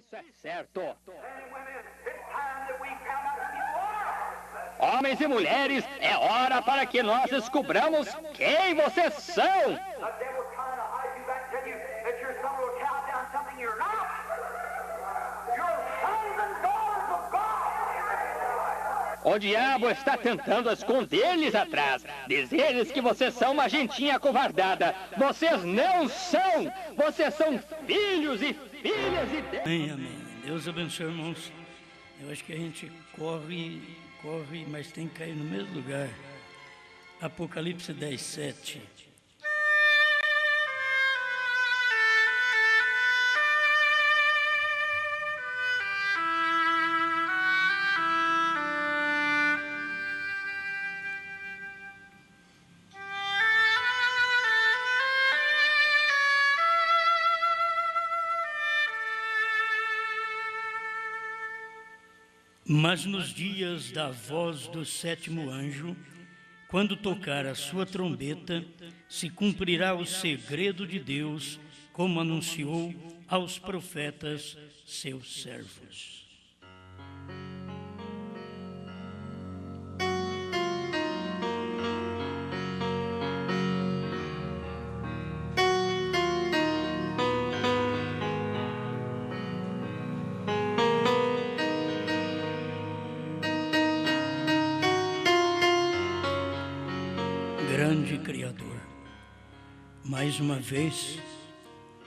Isso é certo. Homens e mulheres, é hora para que nós descobramos quem vocês são. O diabo está tentando esconder-lhes atrás, dizer-lhes que vocês são uma gentinha acovardada. Vocês não são! Vocês são filhos e filhas de Deus. Amém, amém. Deus abençoe, irmãos. Eu acho que a gente corre, mas tem que cair no mesmo lugar. Apocalipse 10, 7. Mas nos dias da voz do sétimo anjo, quando tocar a sua trombeta, se cumprirá o segredo de Deus, como anunciou aos profetas, seus servos. Grande Criador, mais uma vez,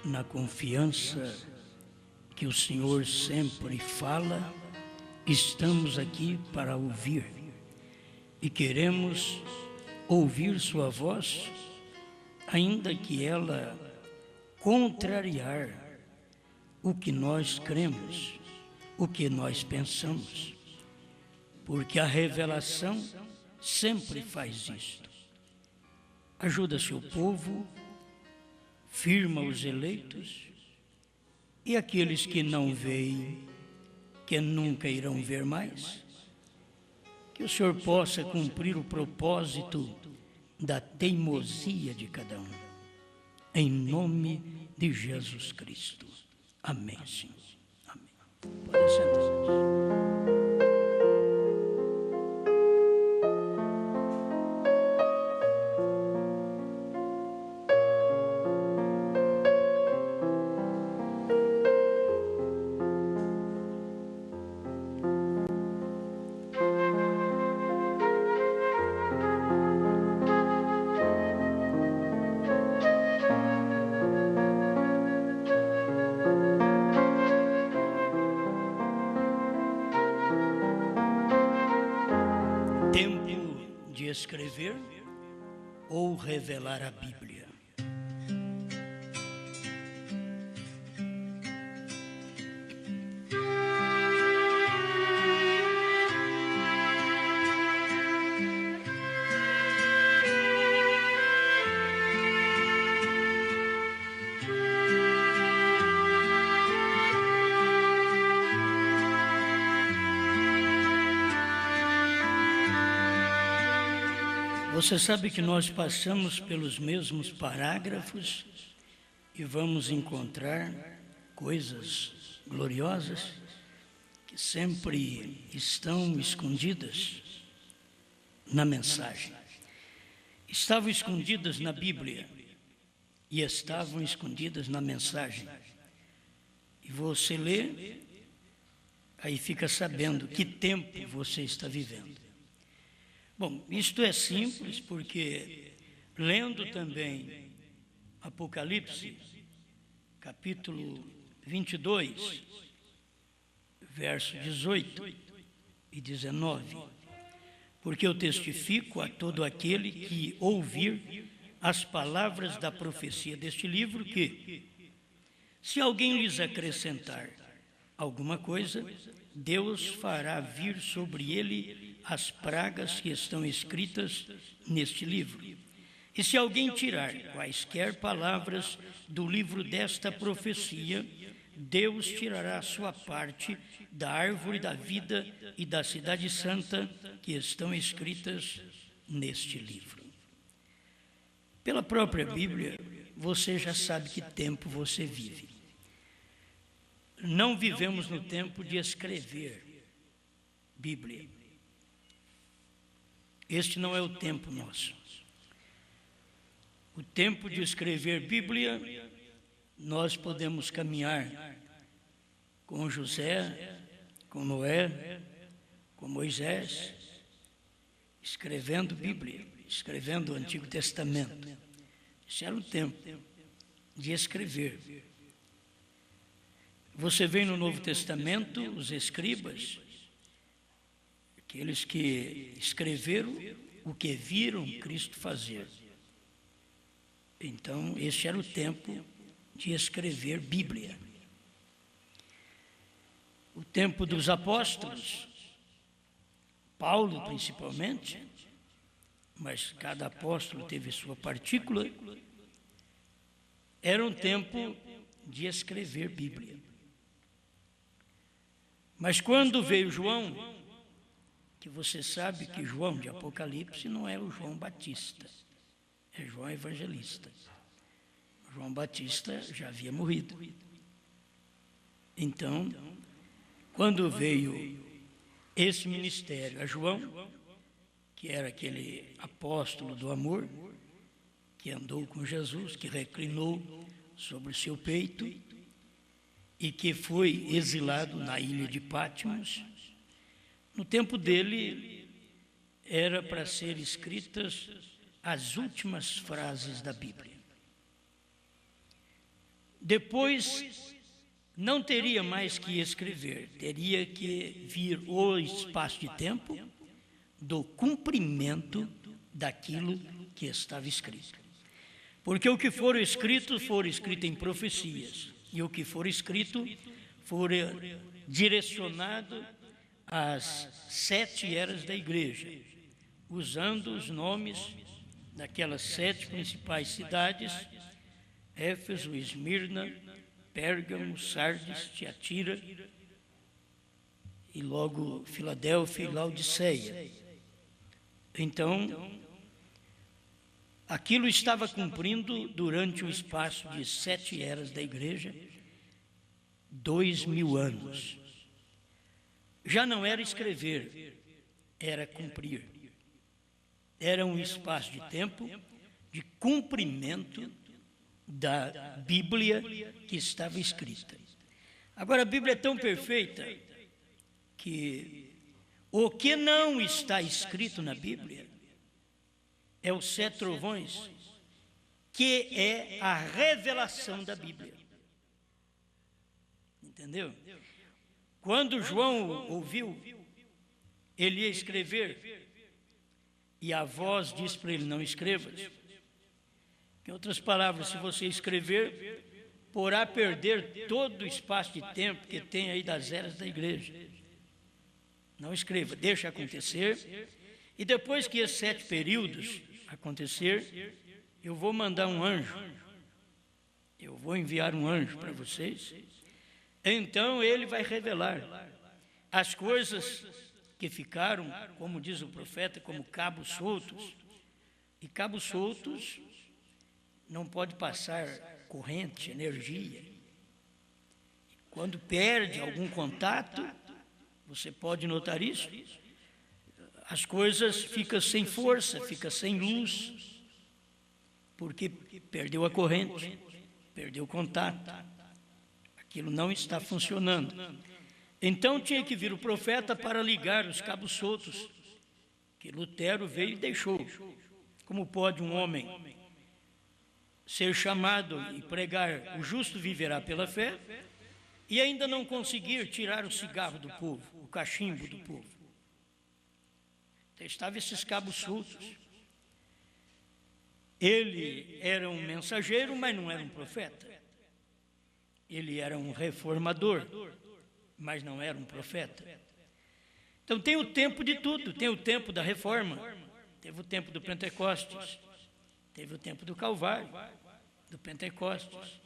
na confiança que o Senhor sempre fala, estamos aqui para ouvir e queremos ouvir sua voz, ainda que ela contrariar o que nós cremos, o que nós pensamos, porque a revelação sempre faz isto. Ajuda seu povo, firma os eleitos e aqueles que não veem, que nunca irão ver mais, que o Senhor possa cumprir o propósito da teimosia de cada um, em nome de Jesus Cristo. Amém, Senhor. Amém. Pode sentar. Escrever ou revelar a Bíblia. Você sabe que nós passamos pelos mesmos parágrafos e vamos encontrar coisas gloriosas que sempre estão escondidas na mensagem. Estavam escondidas na Bíblia e estavam escondidas na mensagem. E você lê, aí fica sabendo que tempo você está vivendo. Bom, isto é simples porque, lendo também Apocalipse, capítulo 22, verso 18 e 19, porque eu testifico a todo aquele que ouvir as palavras da profecia deste livro que, se alguém lhes acrescentar alguma coisa, Deus fará vir sobre ele as pragas que estão escritas neste livro. E se alguém tirar quaisquer palavras do livro desta profecia, Deus tirará a sua parte da árvore da vida e da cidade santa que estão escritas neste livro. Pela própria Bíblia, você já sabe que tempo você vive. não vivemos no tempo de escrever Bíblia. Este não é o tempo nosso. O tempo de escrever Bíblia, nós podemos caminhar com José, com Noé, com Moisés, escrevendo Bíblia, escrevendo o Antigo Testamento. Esse era o tempo de escrever. Você vê no Novo Testamento os escribas, aqueles que escreveram o que viram Cristo fazer. Então, esse era o tempo de escrever Bíblia. O tempo dos apóstolos, Paulo principalmente, mas cada apóstolo teve sua partícula, era um tempo de escrever Bíblia. Mas quando veio João, que você sabe que João de Apocalipse não é o João Batista, é João Evangelista. João Batista já havia morrido. Então, quando veio esse ministério a João, que era aquele apóstolo do amor, que andou com Jesus, que reclinou sobre o seu peito e que foi exilado na ilha de Patmos, no tempo dele era para ser escritas as últimas frases da Bíblia. Depois não teria mais que escrever, teria que vir o espaço de tempo do cumprimento daquilo que estava escrito. Porque o que for escrito em profecias, e o que for escrito for direcionado às 7 eras da igreja, usando os nomes daquelas 7 principais cidades: Éfeso, Esmirna, Pérgamo, Sardes, Tiatira e logo Filadélfia e Laodiceia. Então, aquilo estava cumprindo durante o espaço de 7 eras da igreja, 2000 anos. Já não era escrever, era cumprir. Era um espaço de tempo de cumprimento da Bíblia que estava escrita. Agora, a Bíblia é tão perfeita que o que não está escrito na Bíblia é os 7 trovões, que é a revelação da Bíblia. Entendeu? Quando João ouviu, ele ia escrever, e a voz disse para ele: não escrevas. Em outras palavras, se você escrever, porá a perder todo o espaço de tempo que tem aí das eras da igreja. Não escreva, deixa acontecer, e depois que esses 7 períodos acontecer, eu vou mandar um anjo, eu vou enviar um anjo para vocês, então ele vai revelar as coisas que ficaram, como diz o profeta, como cabos soltos, e cabos soltos não pode passar corrente, energia. Quando perde algum contato, você pode notar isso, as coisas ficam sem força, ficam sem luz, porque perdeu a corrente, perdeu o contato, aquilo não está funcionando. Então tinha que vir o profeta para ligar os cabos soltos, que Lutero veio e deixou. Como pode um homem ser chamado e pregar o justo viverá pela fé e ainda não conseguir tirar o cigarro do povo, o cachimbo do povo? Então, estavam esses cabos soltos. Ele era um mensageiro, mas não era um profeta. Ele era um reformador, mas não era um profeta. Então tem o tempo de tudo, tem o tempo da reforma, teve o tempo do Pentecostes, teve o tempo do Calvário, do Pentecostes,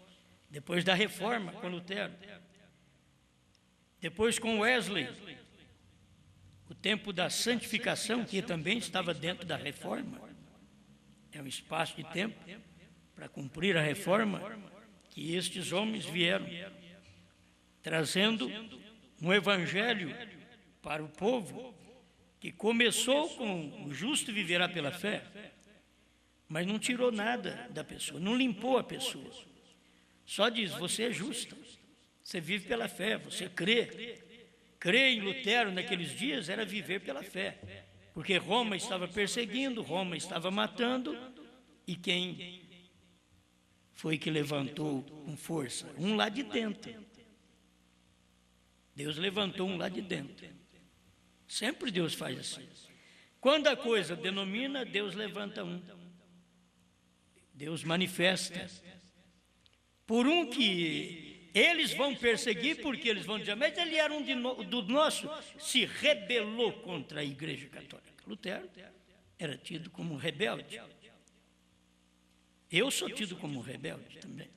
depois da reforma com Lutero, depois com Wesley, o tempo da santificação, que também estava dentro da reforma. É um espaço de tempo para cumprir a reforma que estes homens vieram. trazendo um evangelho para o povo que começou com o justo viverá pela fé, mas não tirou nada da pessoa, não limpou a pessoa. Só diz, você é justo, você vive pela fé, você crê. Crer em Lutero naqueles dias era viver pela fé, porque Roma estava perseguindo, Roma estava matando, e quem foi que levantou com força? Um lá de dentro. Deus levantou um lá de dentro. Sempre Deus faz assim. Quando a coisa denomina, Deus levanta um. Deus manifesta. Por um que eles vão perseguir, porque eles vão dizer, mas ele era do nosso, se rebelou contra a Igreja Católica. Lutero era tido como rebelde. Eu sou tido como rebelde também.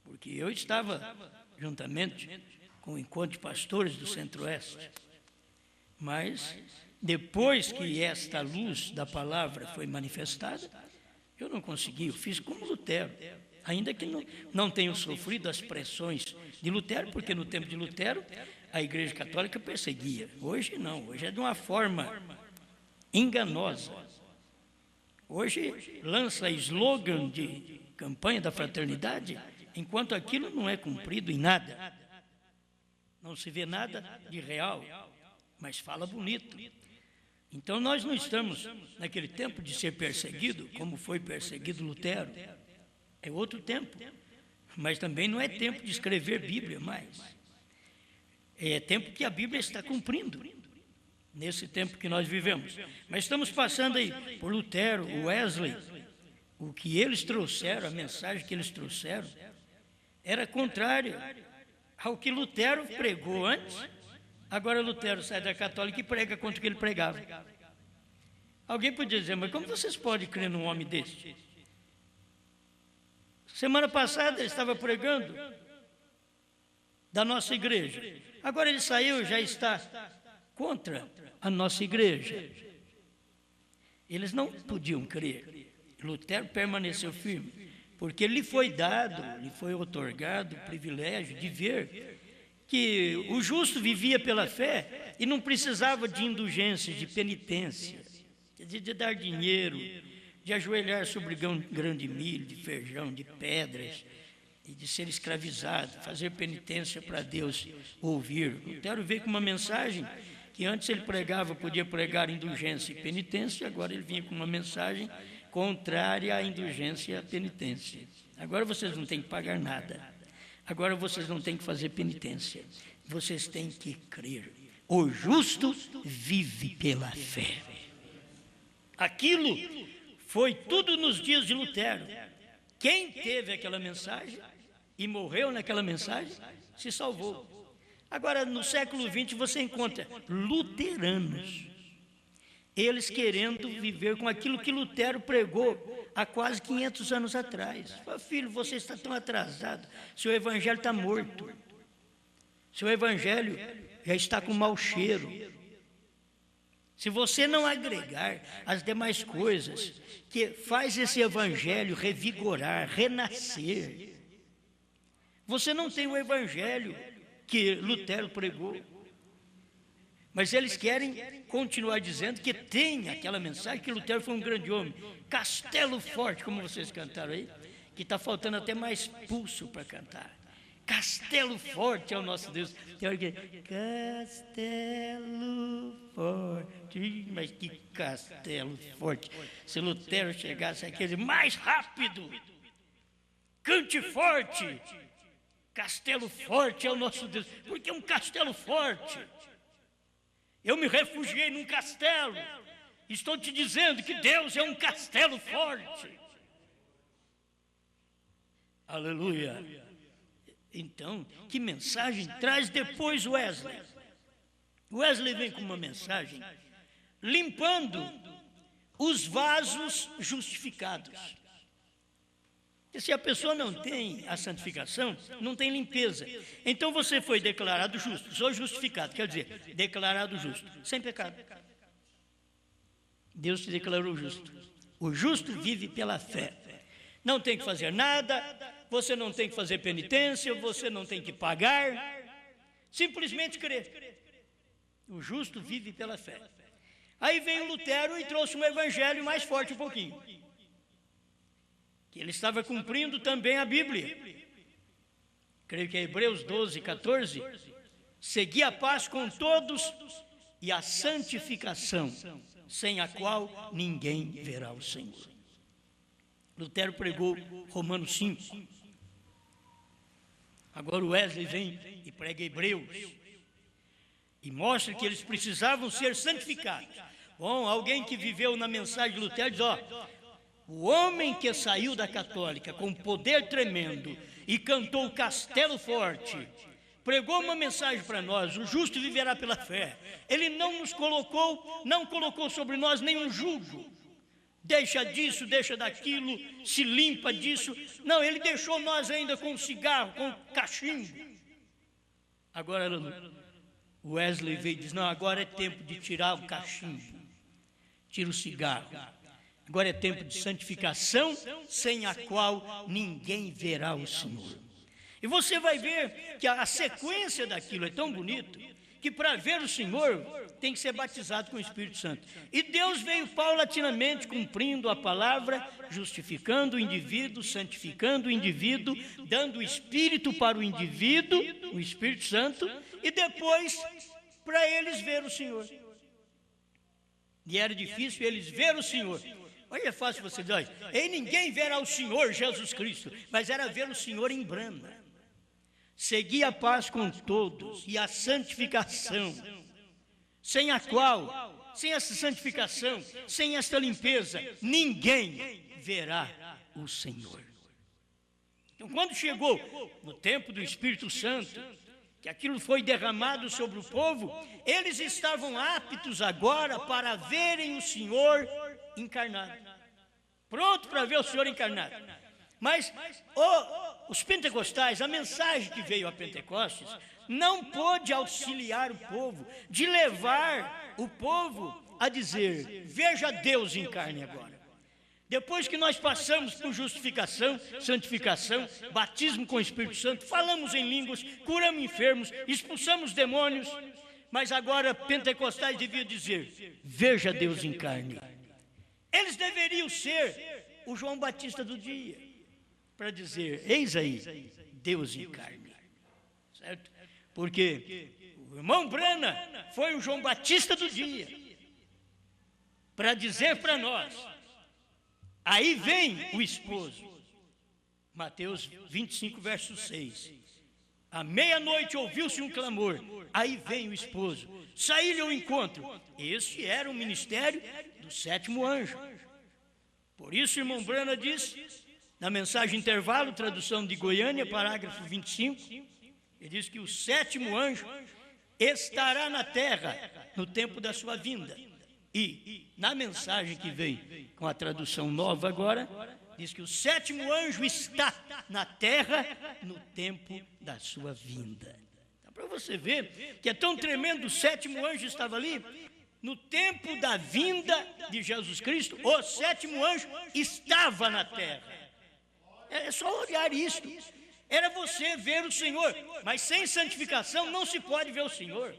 Porque eu estava juntamente com o encontro de pastores do Centro-Oeste. Mas, depois que esta luz da palavra foi manifestada, eu não consegui, eu fiz como Lutero. Ainda que não tenham sofrido as pressões de Lutero, porque no tempo de Lutero a Igreja Católica perseguia. Hoje não, hoje é de uma forma enganosa. Hoje lança slogan de campanha da fraternidade, enquanto aquilo não é cumprido em nada. Não se vê nada de real, mas fala bonito. Então nós não estamos naquele tempo de ser perseguido, como foi perseguido Lutero. É outro tempo, mas também não é tempo de escrever Bíblia mais. É tempo que a Bíblia está cumprindo, nesse tempo que nós vivemos. Mas estamos passando aí por Lutero, Wesley, o que eles trouxeram, a mensagem que eles trouxeram, era contrário ao que Lutero pregou antes. Agora Lutero sai da católica e prega contra o que ele pregava. Alguém podia dizer, mas como vocês podem crer num homem deste? Semana passada ele estava pregando da nossa igreja. Agora ele saiu e já está contra a nossa igreja. Eles não podiam crer. Lutero permaneceu firme, porque lhe foi dado, lhe foi otorgado o privilégio de ver que o justo vivia pela fé e não precisava de indulgências, de penitência, de dar dinheiro, de ajoelhar sobre grão de milho, de feijão, de pedras, e de ser escravizado, fazer penitência para Deus ouvir. Lutero veio com uma mensagem que antes ele pregava, podia pregar indulgência e penitência, agora ele vinha com uma mensagem contrária à indulgência e à penitência. Agora vocês não têm que pagar nada. Agora vocês não têm que fazer penitência. Vocês têm que crer. O justo vive pela fé. Aquilo foi tudo nos dias de Lutero. Quem teve aquela mensagem e morreu naquela mensagem, se salvou. Agora, no século XX, você encontra luteranos, eles querendo viver com aquilo que Lutero pregou há quase 500 anos atrás. Fala, filho, você está tão atrasado, seu evangelho está morto, seu evangelho já está com mau cheiro. Se você não agregar as demais coisas que faz esse evangelho revigorar, renascer, você não tem o evangelho que Lutero pregou. Mas eles querem continuar dizendo que tem aquela mensagem, que Lutero foi um grande homem. Castelo forte, como vocês cantaram aí, que está faltando até mais pulso para cantar. Castelo forte é o nosso Deus. Tem hora que castelo forte, mas que castelo forte. Se Lutero chegasse aquele mais rápido, cante forte. Castelo forte é o nosso Deus, porque é um castelo forte. Eu me refugiei num castelo. Estou te dizendo que Deus é um castelo forte. Aleluia. Então, que mensagem traz depois Wesley? Wesley vem com uma mensagem limpando os vasos justificados. E se a pessoa não tem a santificação, não tem limpeza. Então você foi declarado justo, sou justificado, quer dizer, declarado justo, sem pecado. Deus te declarou justo. O justo vive pela fé. Não tem que fazer nada, você não tem que fazer penitência, você não tem que pagar, simplesmente crer. O justo vive pela fé. Aí veio Lutero e trouxe um evangelho mais forte um pouquinho, que ele estava cumprindo também a Bíblia. Creio que é Hebreus 12, 14. Segui a paz com todos e a santificação, sem a qual ninguém verá o Senhor. Lutero pregou Romanos 5. Agora o Wesley vem e prega Hebreus e mostra que eles precisavam ser santificados. Bom, alguém que viveu na mensagem de Lutero diz, o homem que saiu da católica com poder tremendo e cantou o Castelo Forte, pregou uma mensagem para nós, o justo viverá pela fé. Ele não colocou sobre nós nenhum jugo. Deixa disso, deixa daquilo, se limpa disso. Não, ele deixou nós ainda com cigarro, com cachimbo. Agora o Wesley veio e diz, não, agora é tempo de tirar o cachimbo, tira o cigarro. Agora é tempo de santificação, sem a qual ninguém verá o Senhor. E você vai ver que a sequência daquilo é tão bonito, que para ver o Senhor tem que ser batizado com o Espírito Santo. E Deus veio paulatinamente cumprindo a palavra, justificando o indivíduo, santificando o indivíduo, dando o Espírito para o indivíduo, o Espírito Santo, e depois para eles ver o Senhor. E era difícil eles ver o Senhor. Olha, é fácil você dizer, e ninguém verá o Senhor Jesus Cristo, mas era ver o Senhor em branda. Segui a paz com todos e a santificação, sem a qual, sem essa santificação, sem esta limpeza, ninguém verá o Senhor. Então, quando chegou no tempo do Espírito Santo, que aquilo foi derramado sobre o povo, eles estavam aptos agora para verem o Senhor encarnado. Pronto para ver o Senhor encarnado. Mas os pentecostais, a mensagem que veio a Pentecostes, não pôde auxiliar o povo, de levar o povo a dizer, veja Deus em carne agora. Depois que nós passamos por justificação, santificação, batismo com o Espírito Santo, falamos em línguas, curamos enfermos, expulsamos demônios, mas agora pentecostais deviam dizer, veja Deus em carne. Eles deveriam ser o João Batista do dia, para dizer, eis aí, Deus em carne, certo? Porque o irmão Brana foi o João Batista do dia, para dizer para nós, aí vem o esposo. Mateus 25, verso 6. À meia-noite ouviu-se um clamor, aí vem o esposo, saí-lhe ao encontro. Este era o ministério do sétimo anjo. Por isso, o irmão Brana diz, na mensagem intervalo, tradução de Goiânia, parágrafo 25, ele diz que o sétimo anjo estará na terra no tempo da sua vinda. E, na mensagem que vem com a tradução nova agora, diz que o sétimo anjo está na terra no tempo da sua vinda. Dá para você ver que é tão tremendo, o sétimo anjo estava ali, no tempo da vinda de Jesus Cristo, o sétimo anjo estava na terra. É só olhar isso. Era você ver o Senhor, mas sem santificação não se pode ver o Senhor.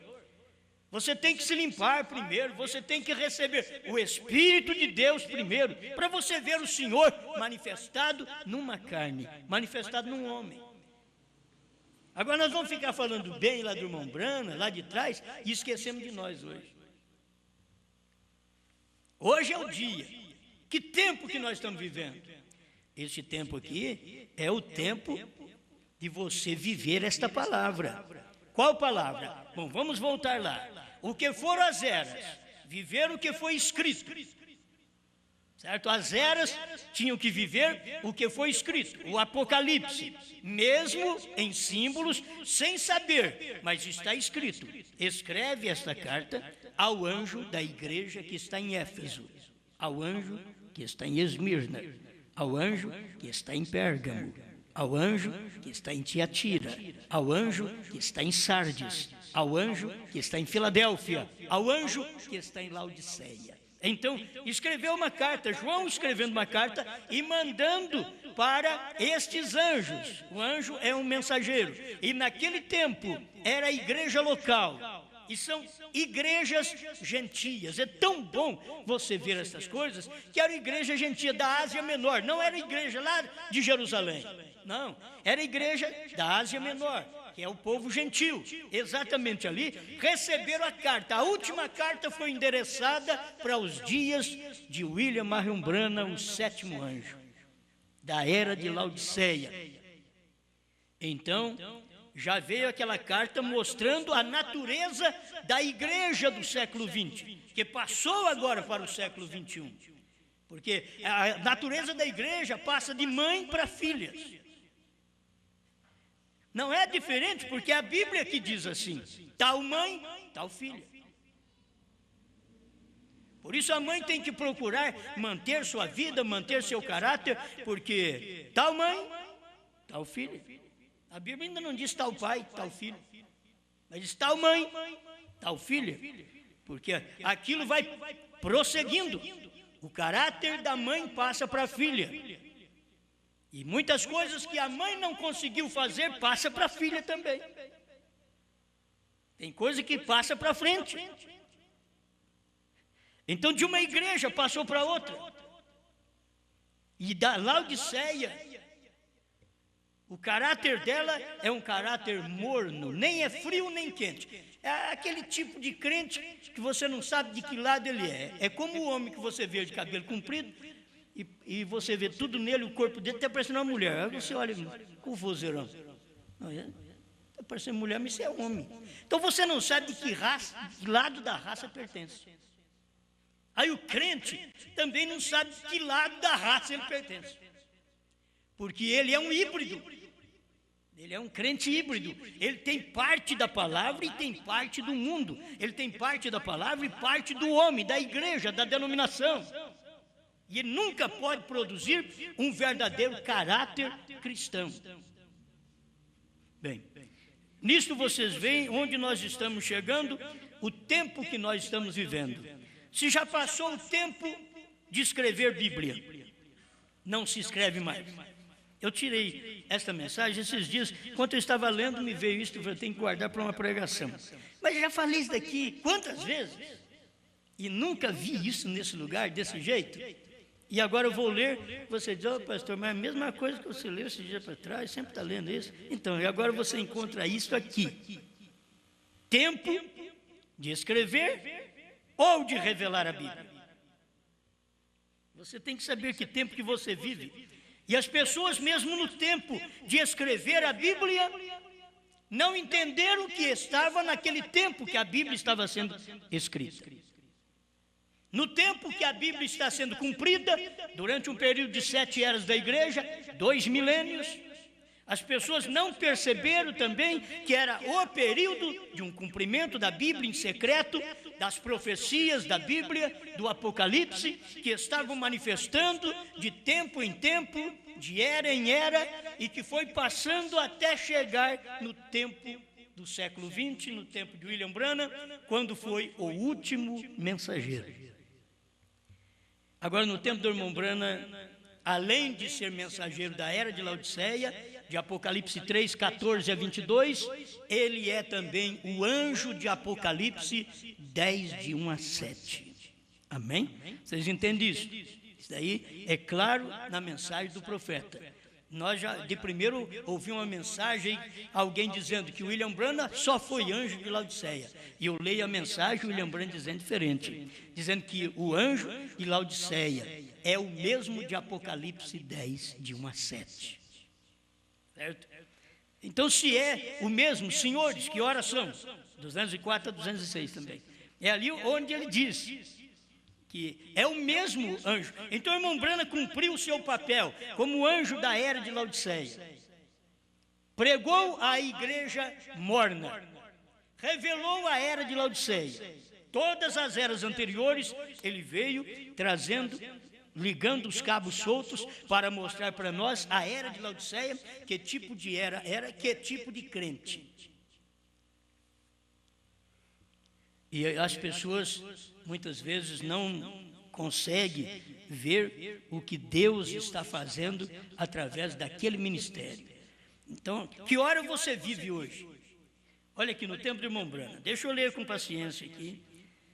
Você tem que se limpar primeiro, você tem que receber o Espírito de Deus primeiro, para você ver o Senhor manifestado numa carne, manifestado num homem. Agora nós vamos ficar falando bem lá do irmão Brana, lá de trás, e esquecemos de nós hoje. Hoje é o dia. Que tempo que nós estamos vivendo? Esse tempo aqui é o tempo de você viver esta palavra. Qual palavra? Bom, vamos voltar lá. O que foram as eras? Viver o que foi escrito. Certo? As eras tinham que viver o que foi escrito. O Apocalipse, mesmo em símbolos, sem saber, mas está escrito. Escreve esta carta ao anjo da igreja que está em Éfeso, ao anjo que está em Esmirna, ao anjo que está em Pérgamo, ao anjo que está em Tiatira, ao anjo que está em Sardes, ao anjo que está em Filadélfia, ao anjo que está em Laodiceia. Então, escreveu uma carta, João escrevendo uma carta e mandando para estes anjos. O anjo é um mensageiro. E naquele tempo era a igreja local. E são igrejas gentias. É tão bom você ver essas coisas, que era a igreja gentia da Ásia Menor. Não era a igreja lá de Jerusalém. Não, era a igreja da Ásia Menor, que é o povo gentil. Exatamente ali, receberam a carta. A última carta foi endereçada para os dias de William Marion Branham, o sétimo anjo, da era de Laodiceia. Então, já veio aquela carta mostrando a natureza da igreja do século XX, que passou agora para o século XXI. Porque a natureza da igreja passa de mãe para filhas. Não é diferente, porque é a Bíblia que diz assim: tal mãe, tal filha. Por isso a mãe tem que procurar manter sua vida, manter seu caráter, porque tal mãe, tal filha. A Bíblia ainda não diz tal pai, tal filho, mas diz tal mãe, tal filha, porque aquilo vai prosseguindo. O caráter da mãe passa para a filha. E muitas coisas que a mãe não conseguiu fazer, passa para a filha também. Tem coisa que passa para frente. Então, de uma igreja passou para outra. E da Laodiceia, o caráter dela é um caráter morno, nem é frio nem quente. É aquele tipo de crente que você não sabe de que lado ele é. É como o homem que você vê de cabelo comprido, e você vê tudo nele, o corpo dele está parecendo uma mulher. Aí você olha com o vozeirão. Está parecendo mulher, mas isso é homem. Então você não sabe de que raça, de que lado da raça pertence. Aí o crente também não sabe de que lado da raça ele pertence. Porque ele é um híbrido. Ele é um crente híbrido. Ele tem parte da palavra e tem parte do mundo. Ele tem parte da palavra e parte do homem, da igreja, da denominação. E ele nunca pode produzir um verdadeiro caráter cristão. Bem, nisto vocês veem onde nós estamos chegando, o tempo que nós estamos vivendo. Se já passou o tempo de escrever Bíblia, não se escreve mais. Eu tirei esta mensagem esses dias, enquanto eu estava lendo, me veio isto, eu tenho que guardar para uma pregação. Mas já falei isso daqui quantas vezes? E nunca vi isso nesse lugar, desse jeito. E agora eu vou ler, você diz: pastor, mas é a mesma coisa que você leu esse dia para trás, sempre está lendo isso. Então, e agora você encontra isso aqui. Tempo de escrever ou de revelar a Bíblia. Você tem que saber que tempo que você vive. E as pessoas, mesmo no tempo de escrever a Bíblia, não entenderam que estava naquele tempo que a Bíblia estava sendo escrita. No tempo que a Bíblia está sendo cumprida, durante um período de 7 eras da igreja, 2 milênios, as pessoas não perceberam também que era o período de um cumprimento da Bíblia em secreto, das profecias da Bíblia, do Apocalipse, que estavam manifestando de tempo em tempo, de era em era, e que foi passando até chegar no tempo do século XX, no tempo de William Branham, quando foi o último mensageiro. Agora, no tempo do irmão Branham, além de ser mensageiro da era de Laodiceia, de Apocalipse 3, 14 a 22, ele é também o anjo de Apocalipse 10, de 1 a 7. Amém? Vocês entendem isso? Isso daí é claro na mensagem do profeta. Nós já, de primeiro, ouvimos uma mensagem, alguém dizendo que William Branham só foi anjo de Laodiceia. E eu leio a mensagem, William Branham dizendo diferente, dizendo que o anjo de Laodiceia é o mesmo de Apocalipse 10, de 1 a 7. Certo? Então, se é o mesmo, senhores, que horas são? 204 a 206 também. É ali onde ele diz que é o mesmo anjo. Então, o irmão Branham cumpriu o seu papel como anjo da era de Laodiceia. Pregou a igreja morna. Revelou a era de Laodiceia. Todas as eras anteriores, ele veio trazendo, ligando os cabos soltos para mostrar para nós a era de Laodiceia, que tipo de era, que tipo de crente. E as pessoas muitas vezes não conseguem ver o que Deus está fazendo através daquele ministério. Então, que hora você vive hoje? Olha aqui no tempo de irmão Brana, deixa eu ler com paciência aqui.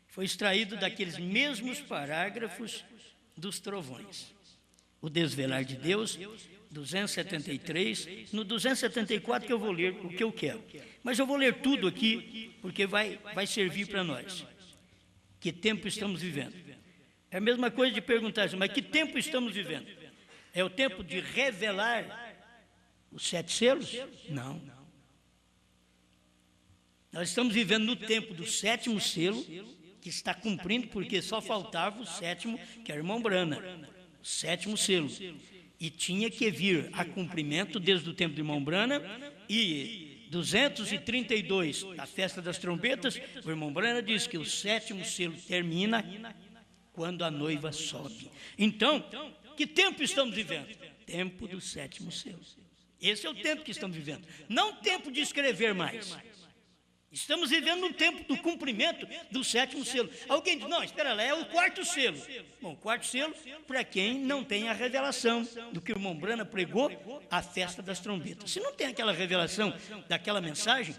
Foi extraído daqueles mesmos parágrafos dos trovões. O desvelar de Deus, 273, no 274 que eu vou ler o que eu quero. Mas eu vou ler tudo aqui, porque vai servir para nós. Que tempo estamos vivendo? É a mesma coisa de perguntar assim, mas que tempo estamos vivendo? É o tempo de revelar os 7 selos? Não. Nós estamos vivendo no tempo do 7º selo, que está cumprindo, porque só faltava o 7º, que é o irmão Brana, o 7º selo. E tinha que vir a cumprimento desde o tempo do irmão Brana, e 232, a festa das trombetas, o irmão Brana diz que o 7º selo termina quando a noiva sobe. Então, que tempo estamos vivendo? Tempo do 7º selo. Esse é o tempo que estamos vivendo. Não tempo de escrever mais. Estamos vivendo no tempo do cumprimento do 7º selo. Alguém diz, não, espera lá, é o 4º selo. Bom, o 4º selo, para quem não tem a revelação do que o irmão Brana pregou, a festa das trombetas. Se não tem aquela revelação daquela mensagem,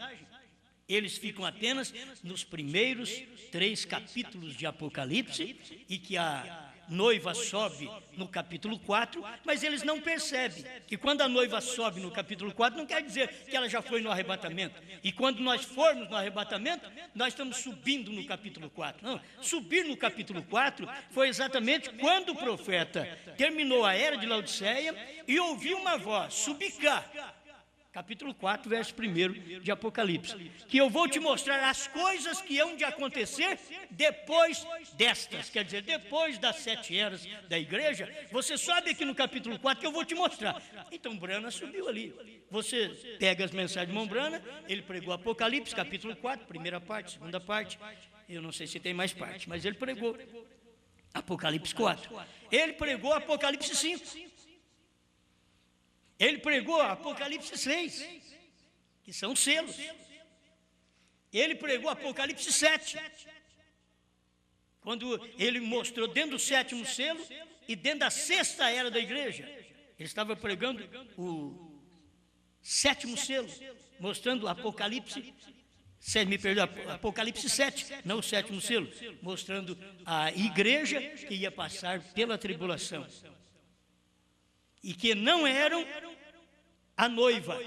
eles ficam apenas nos primeiros 3 capítulos de Apocalipse, e que a noiva sobe no capítulo 4, mas eles não percebem que quando a noiva sobe no capítulo 4, não quer dizer que ela já foi no arrebatamento. E quando nós formos no arrebatamento, nós estamos subindo no capítulo 4. Não, subir no capítulo 4 foi exatamente quando o profeta terminou a era de Laodiceia e ouviu uma voz, subir cá. Capítulo 4, verso 1 de Apocalipse, que eu vou te mostrar as coisas que hão de acontecer depois destas, quer dizer, depois das 7 eras da igreja. Você sobe aqui no capítulo 4 que eu vou te mostrar. Então Brana subiu ali. Você pega as mensagens de irmão Brana, ele pregou Apocalipse, capítulo 4, primeira parte, segunda parte, eu não sei se tem mais parte, mas ele pregou Apocalipse 4. Ele pregou Apocalipse 5. Ele pregou Apocalipse 6, que são selos. Ele pregou Apocalipse 7, quando ele mostrou dentro do 7º selo e dentro da 6ª era da igreja. Ele estava pregando o 7º selo, mostrando o Apocalipse, Apocalipse 7, não o 7º selo, mostrando a igreja que ia passar pela tribulação. E que não eram a noiva.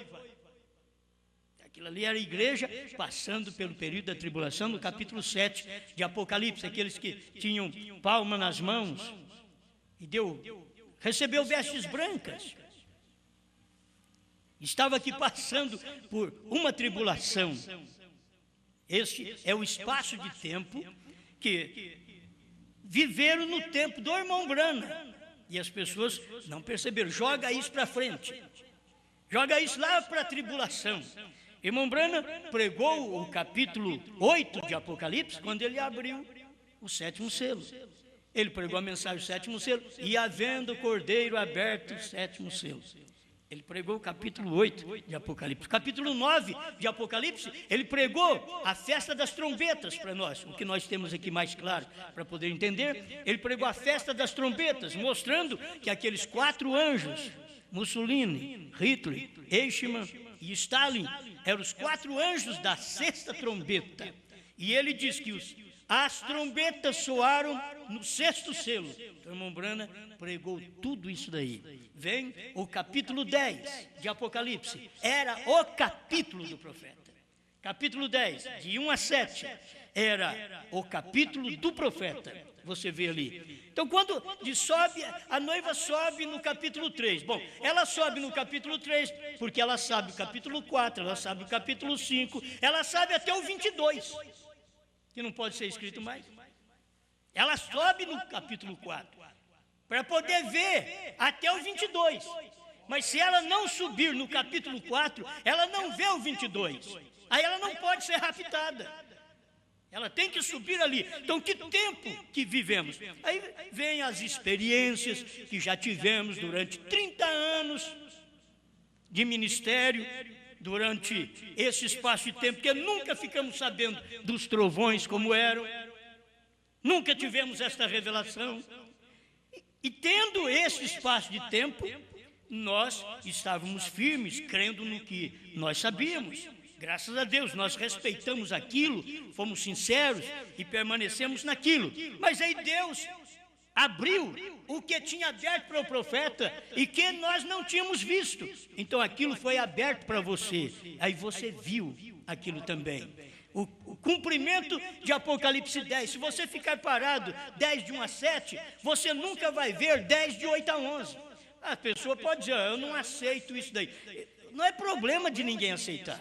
Aquilo ali era a igreja passando pelo período da tribulação, no capítulo 7 de Apocalipse, aqueles que tinham palma nas mãos e recebeu vestes brancas. Estava aqui passando por uma tribulação. Este é o espaço de tempo que viveram no tempo do irmão Brana. E as pessoas não perceberam. Joga isso para frente. Joga isso lá para a tribulação. Irmão Brana pregou o capítulo 8 de Apocalipse, quando ele abriu o 7º selo. Ele pregou a mensagem do 7º selo. E havendo o cordeiro aberto o 7º selo. Ele pregou o capítulo 8 de Apocalipse. Capítulo 9 de Apocalipse, ele pregou a festa das trombetas para nós, o que nós temos aqui mais claro para poder entender. Ele pregou a festa das trombetas, mostrando que aqueles 4 anjos, Mussolini, Hitler, Eichmann e Stalin, eram os 4 anjos da 6ª trombeta. E ele diz que as trombetas soaram no 6º selo. Então, irmão Brana pregou tudo isso daí. Vem o capítulo 10 de Apocalipse. Era o capítulo do profeta. Capítulo 10, de 1 a 7, era o capítulo do profeta. Você vê ali. Então, quando sobe, a noiva sobe no capítulo 3. Bom, ela sobe no capítulo 3, porque ela sabe o capítulo 4, ela sabe o capítulo 5, ela sabe até o 22. Que não pode ser escrito mais. Ela sobe no capítulo 4 para poder ver até o 22. Mas se ela não subir no capítulo 4, ela não vê o 22. Aí ela não pode ser raptada. Ela tem que subir ali. Então, que tempo que vivemos? Aí vem as experiências que já tivemos durante 30 anos de ministério, durante esse espaço de tempo, que nunca ficamos sabendo dos trovões como eram, nunca tivemos esta revelação. E tendo esse espaço de tempo, nós estávamos firmes, crendo no que nós sabíamos. Graças a Deus, nós respeitamos aquilo, fomos sinceros e permanecemos naquilo. Mas aí Deus abriu o que tinha aberto para o profeta e que nós não tínhamos visto. Então aquilo foi aberto para você. Aí você viu aquilo também. O cumprimento de Apocalipse 10. Se você ficar parado 10 de 1 a 7, você nunca vai ver 10 de 8 a 11. A pessoa pode dizer, eu não aceito isso daí. Não é problema de ninguém aceitar.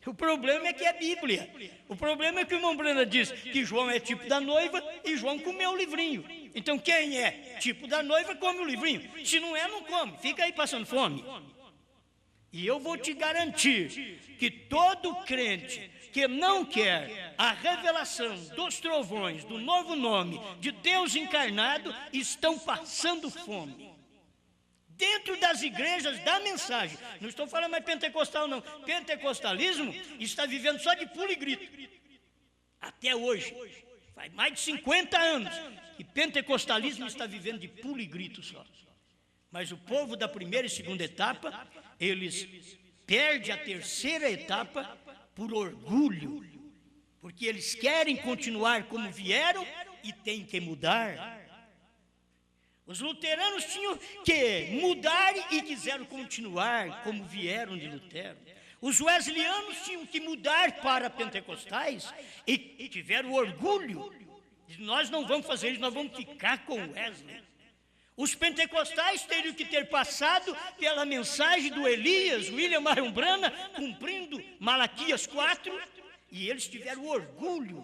O problema é que é Bíblia. O problema é que o irmão Brana diz que João é tipo da noiva e João comeu o livrinho. Então quem é tipo da noiva come o livrinho. Se não é, não come. Fica aí passando fome. E eu vou te garantir que todo crente que não quer a revelação dos trovões, do novo nome, de Deus encarnado, estão passando fome. Dentro das igrejas da mensagem, não estou falando mais pentecostal não, pentecostalismo está vivendo só de pulo e grito, até hoje, faz mais de 50 anos que pentecostalismo está vivendo de pulo e grito só. Mas o povo da primeira e segunda etapa, eles perdem a terceira etapa por orgulho, porque eles querem continuar como vieram e têm que mudar. Os luteranos tinham que mudar e quiseram continuar como vieram de Lutero. Os wesleyans tinham que mudar para pentecostais e tiveram orgulho de nós não vamos fazer isso, nós vamos ficar com Wesley. Os pentecostais teriam que ter passado pela mensagem do Elias, William Marion Branham, cumprindo Malaquias 4, e eles tiveram orgulho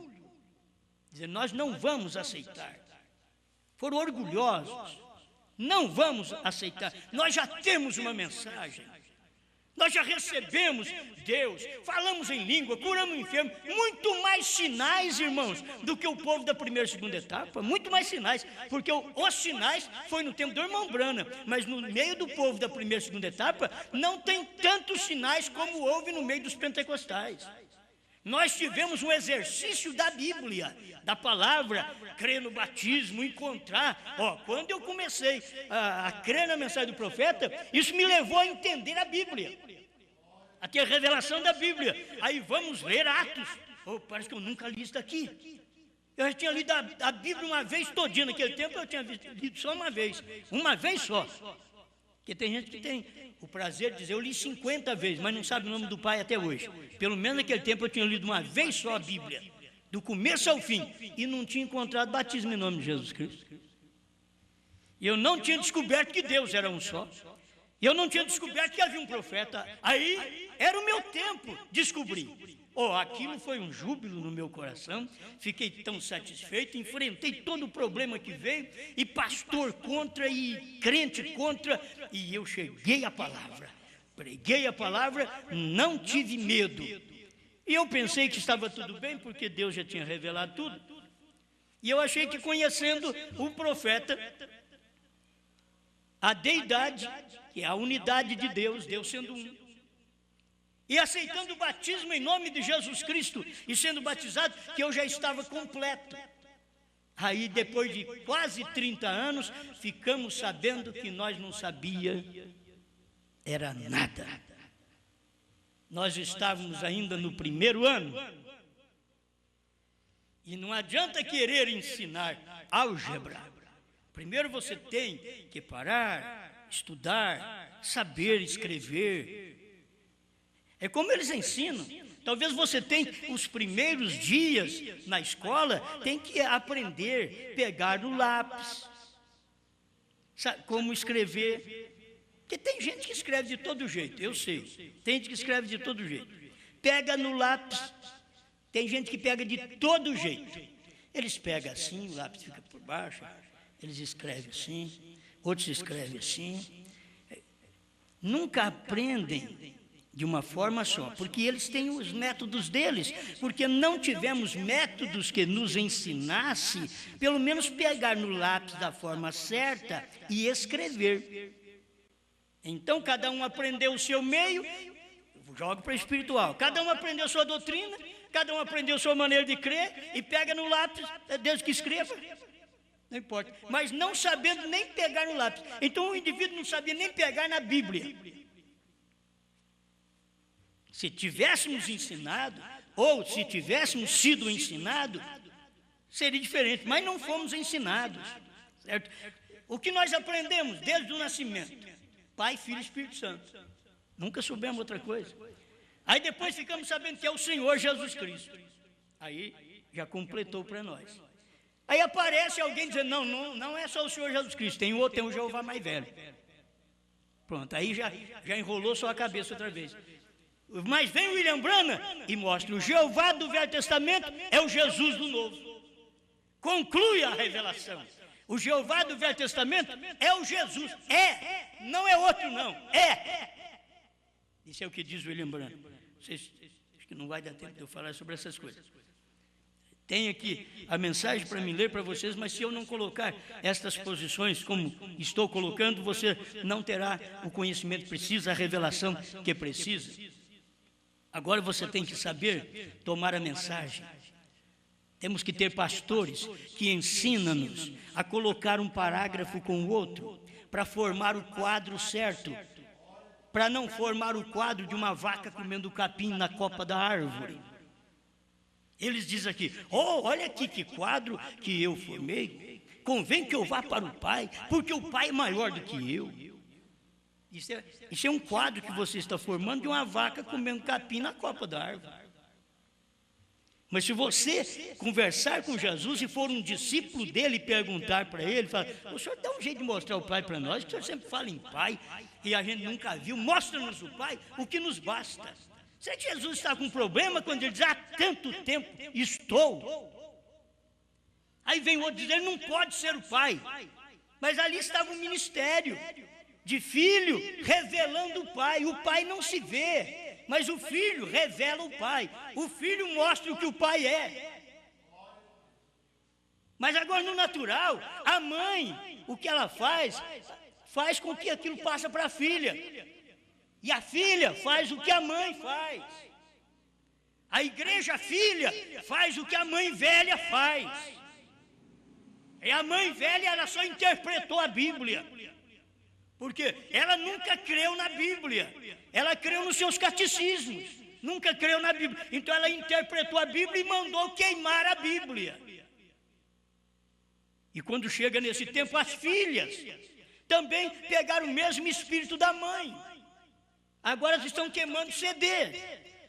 de dizer, nós não vamos aceitar. Foram orgulhosos, não vamos aceitar. Nós já temos uma mensagem, nós já recebemos Deus, falamos em língua, curamos enfermos, muito mais sinais, irmãos, do que o povo da primeira e segunda etapa, muito mais sinais, porque os sinais foi no tempo do irmão Branham, mas no meio do povo da primeira e segunda etapa, não tem tantos sinais como houve no meio dos pentecostais. Nós tivemos um exercício da Bíblia, da palavra, crer no batismo, encontrar. Quando eu comecei a crer na mensagem do profeta, isso me levou a entender a Bíblia, a ter a revelação da Bíblia. Aí vamos ler Atos. Parece que eu nunca li isso daqui. Eu já tinha lido a Bíblia uma vez todinha. Naquele tempo eu tinha lido só uma vez só. Porque tem gente que tem o prazer de dizer, eu li 50 vezes, mas não sabe o nome do pai até hoje. Pelo menos naquele tempo eu tinha lido uma vez só a Bíblia, do começo ao fim, e não tinha encontrado batismo em nome de Jesus Cristo. E eu não tinha descoberto que Deus era um só. E eu não tinha descoberto que havia um profeta. Aí era o meu tempo descobrir. Aquilo foi um júbilo no meu coração. Fiquei tão satisfeito, enfrentei todo o problema que veio, e pastor contra, e crente contra, e eu cheguei à palavra, preguei a palavra, não tive medo. E eu pensei que estava tudo bem, porque Deus já tinha revelado tudo. E eu achei que conhecendo o profeta, a deidade, que é a unidade de Deus, Deus sendo um, e aceitando o batismo em nome de Jesus Cristo, e sendo batizado, que eu já estava completo. Aí depois de quase 30 anos, ficamos sabendo que nós não sabíamos, era nada. Nós estávamos ainda no primeiro ano, e não adianta querer ensinar álgebra. Primeiro você tem que parar, estudar, saber escrever. É como eles ensinam. Talvez você tenha os primeiros dias na escola, tem que aprender, pegar no lápis, sabe, como escrever. Porque tem gente que escreve de todo jeito, eu sei. Tem gente que escreve de todo jeito. Pega no lápis, tem gente que pega de todo jeito. Eles pegam assim, o lápis fica por baixo, eles escrevem assim, outros escrevem assim. Nunca aprendem de uma forma só, porque eles têm os métodos deles, porque não tivemos métodos que nos ensinasse, pelo menos pegar no lápis da forma certa e escrever. Então cada um aprendeu o seu meio, jogo para o espiritual, cada um aprendeu a sua doutrina, cada um aprendeu a sua maneira de crer, e pega no lápis, é Deus que escreva. Não importa. Mas não sabendo nem pegar no lápis. Então o indivíduo não sabia nem pegar na Bíblia. Se tivéssemos ensinado, ou se tivéssemos sido ensinados, seria diferente, mas não fomos ensinados, certo? O que nós aprendemos desde o nascimento? Pai, Filho e Espírito Santo. Nunca soubemos outra coisa. Aí depois ficamos sabendo que é o Senhor Jesus Cristo. Aí já completou para nós. Aí aparece alguém dizendo, não é só o Senhor Jesus Cristo, tem outro, tem um Jeová mais velho. Pronto, aí já enrolou sua cabeça outra vez. Mas vem o William Branham e mostra, o Jeová do Velho Testamento é o Jesus do Novo. Conclui a revelação. O Jeová do Velho Testamento é o Jesus. Não é outro não, Isso é o que diz o William Branham. Acho que não vai dar tempo de eu falar sobre essas coisas. Tem aqui a mensagem para me ler para vocês, mas se eu não colocar estas posições como estou colocando, você não terá o conhecimento preciso, a revelação que precisa. Agora você tem que saber tomar a mensagem. Temos que ter pastores que ensinam-nos a colocar um parágrafo com o outro para formar o quadro certo, para não formar o quadro de uma vaca comendo capim na copa da árvore. Eles dizem aqui, olha aqui que quadro que eu formei, convém que eu vá para o Pai, porque o Pai é maior do que eu. Isso é um quadro que você está formando de uma vaca comendo capim na copa da árvore. Mas se você conversar com Jesus e for um discípulo dele e perguntar para ele, fala, o senhor dá um jeito de mostrar o Pai para nós, que o senhor sempre fala em Pai, e a gente nunca viu, mostra-nos o Pai, o que nos basta. Será que Jesus está com um problema quando ele diz, há tanto tempo estou? Aí vem outro dizer, ele não pode ser o Pai. Mas ali estava um ministério de filho revelando o Pai. O Pai não se vê, mas o Filho revela o Pai. O Filho mostra o que o Pai é. Mas agora no natural, a mãe, o que ela faz com que aquilo passe para a filha. E a filha faz o que a mãe faz. A igreja filha faz o que a mãe velha faz. E a mãe velha, ela só interpretou a Bíblia. Porque ela nunca creu na Bíblia. Ela creu nos seus catecismos. Nunca creu na Bíblia. Então ela interpretou a Bíblia e mandou queimar a Bíblia. E quando chega nesse tempo, as filhas também pegaram o mesmo espírito da mãe. Agora elas estão queimando CD.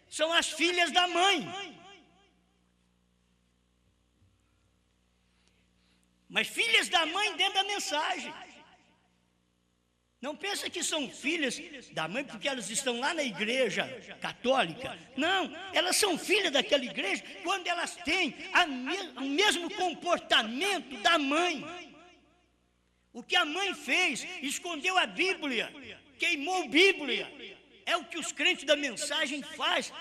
São as filhas da mãe. Mas filhas da mãe dentro da mensagem. Não pensa que são filhas da mãe porque elas estão lá na igreja católica. Não, elas são filhas daquela igreja quando elas têm o mesmo comportamento da mãe. O que a mãe fez, escondeu a Bíblia, queimou a Bíblia. É o que os crentes da mensagem fazem.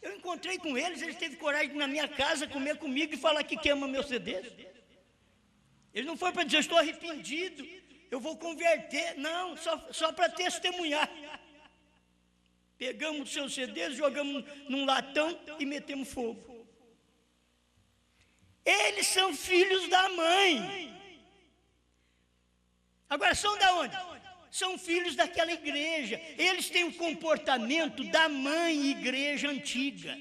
Eu encontrei com eles teve coragem de ir na minha casa comer comigo e falar que queima meu CD. Ele não foi para dizer, estou arrependido, eu vou converter. Não, só para testemunhar. Pegamos os seus CDs, jogamos num latão e metemos fogo. Eles são filhos da mãe. Agora, são da onde? São filhos daquela igreja. Eles têm o comportamento da mãe igreja antiga.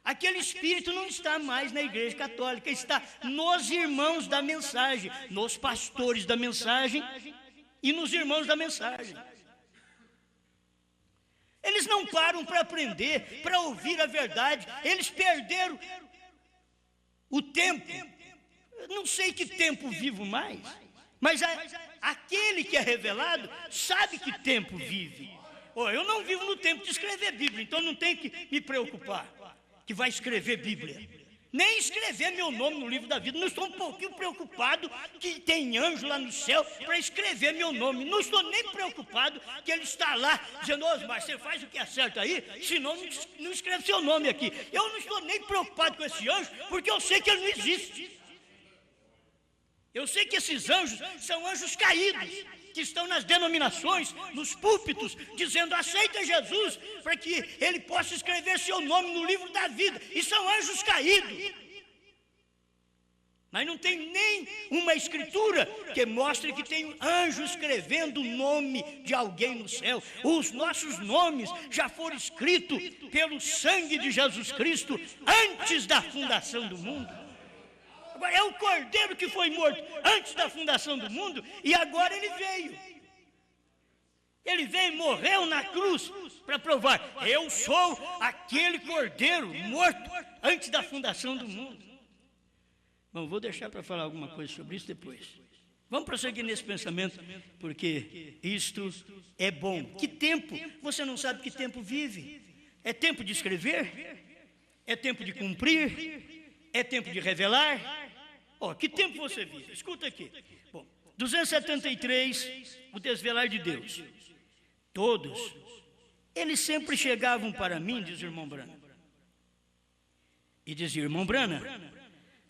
Aquele espírito não está mais na igreja católica, está nos irmãos da mensagem, nos pastores da mensagem e nos irmãos da mensagem. Eles não param para aprender, para ouvir a verdade. Eles perderam o tempo. Eu não sei que tempo vivo mais, mas aquele que é revelado sabe que tempo vive. Eu não vivo no tempo de escrever Bíblia, então não tenho que me preocupar que vai escrever Bíblia, nem escrever meu nome no livro da vida. Não estou um pouquinho preocupado que tem anjo lá no céu para escrever meu nome. Não estou nem preocupado que ele está lá dizendo, Osmar, você faz o que é certo aí, senão não escreve seu nome aqui. Eu não estou nem preocupado com esse anjo, porque eu sei que ele não existe. Eu sei que esses anjos são anjos caídos, que estão nas denominações, nos púlpitos, dizendo, aceita Jesus, para que ele possa escrever seu nome no livro da vida. E são anjos caídos. Mas não tem nem uma escritura que mostre que tem um anjo escrevendo o nome de alguém no céu. Os nossos nomes já foram escritos pelo sangue de Jesus Cristo antes da fundação do mundo. Agora é o Cordeiro que foi morto antes da fundação do mundo e agora ele veio. Ele veio e morreu na cruz para provar: eu sou aquele Cordeiro morto antes da fundação do mundo. Bom, vou deixar para falar alguma coisa sobre isso depois. Vamos prosseguir nesse pensamento, porque isto é bom. Que tempo? Você não sabe que tempo vive. É tempo de escrever? É tempo de cumprir? É tempo de revelar? Que tempo você vive? Escuta aqui. Bom, 273, o desvelar de Deus. Todos, eles sempre chegavam para mim, diz o irmão Brana. E dizia: irmão Brana,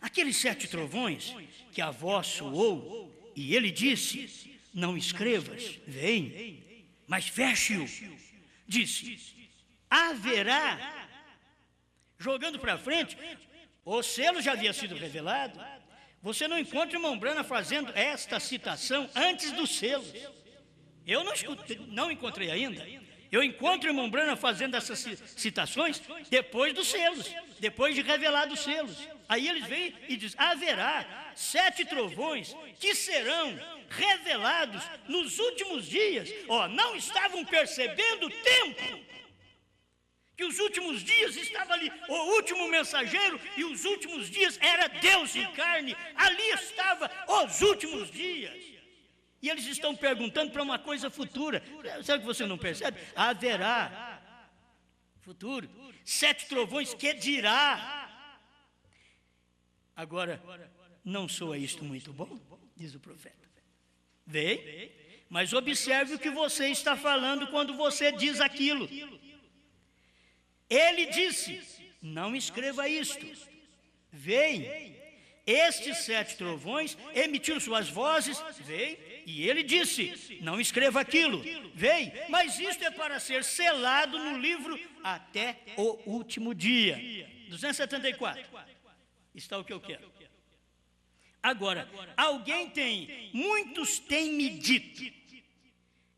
aqueles 7 trovões que a voz soou, e ele disse: não escrevas, vem, mas feche-o. Disse: haverá. Jogando para frente, o selo já havia sido revelado. Você não encontra o irmão Brana fazendo esta citação antes do selo. Eu não encontrei ainda. Eu encontro o irmão Brana fazendo essas citações depois dos selos, depois de revelar os selos. Aí eles vêm e dizem: haverá 7 trovões que serão revelados nos últimos dias. Não estavam percebendo o tempo, que os últimos dias estava ali o último mensageiro, e os últimos dias era Deus em carne. Ali estava os últimos dias. E eles estão perguntando para uma coisa futura. Sabe que você não percebe? Haverá futuro 7 trovões que dirá. Agora, não soa isto muito bom? Diz o profeta. Vem, mas observe o que você está falando quando você diz aquilo. Ele disse: não escreva isto. Vem, estes 7 trovões emitiram suas vozes. Vem, e ele disse: não escreva aquilo. Vem, mas isto é para ser selado no livro até o último dia. 274. Está o que eu quero. Agora, muitos têm me dito,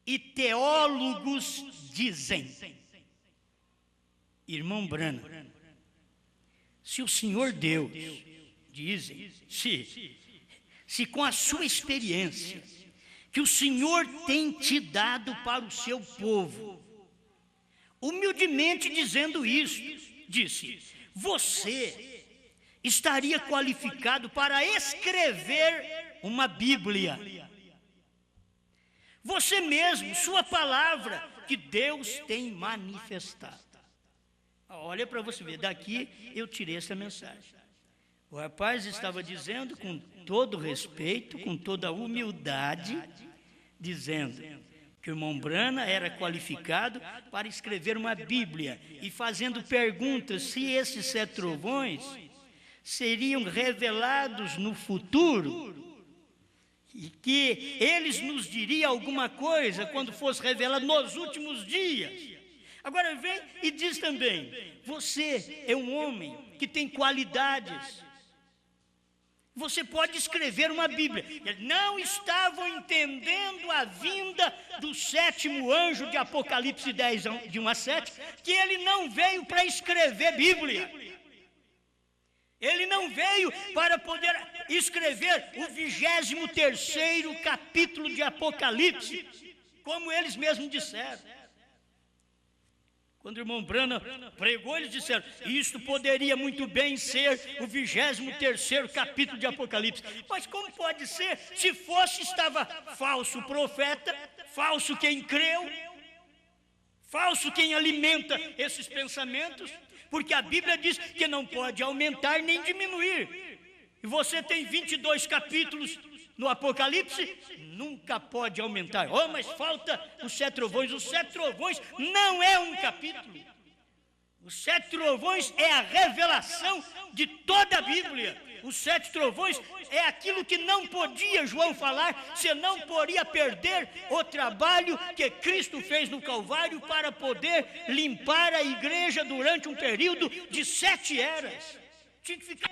e teólogos dizem. Irmão Brana, se o Senhor Deus, dizem, se com a sua experiência, que o Senhor tem te dado para o seu povo, humildemente dizendo isso, disse: você estaria qualificado para escrever uma Bíblia. Você mesmo, sua palavra, que Deus tem manifestado. Olha para você ver, daqui eu tirei essa mensagem. O rapaz estava dizendo com todo respeito, com toda humildade, dizendo que o irmão Brana era qualificado para escrever uma Bíblia, e fazendo perguntas se esses 7 trovões seriam revelados no futuro, e que eles nos diriam alguma coisa quando fosse revelado nos últimos dias. Agora vem e diz também: você é um homem que tem qualidades, você pode escrever uma Bíblia. Eles não estavam entendendo a vinda do 7º anjo de Apocalipse 10, de 1 a 7, que ele não veio para escrever Bíblia. Ele não veio para poder escrever o 23º capítulo de Apocalipse, como eles mesmos disseram. Quando o irmão Brana pregou, eles disseram: isto poderia muito bem ser o 23º capítulo de Apocalipse. Mas como pode ser? Se fosse, estava falso o profeta, falso quem creu, falso quem alimenta esses pensamentos, porque a Bíblia diz que não pode aumentar nem diminuir. E você tem 22 capítulos no Apocalipse, nunca pode aumentar. Mas falta os 7 trovões. Os 7 trovões não é um capítulo. Os 7 trovões é a revelação de toda a Bíblia. Os 7 trovões é aquilo que não podia João falar, senão poderia perder o trabalho que Cristo fez no Calvário para poder limpar a igreja durante um período de 7 eras. Tinha que ficar.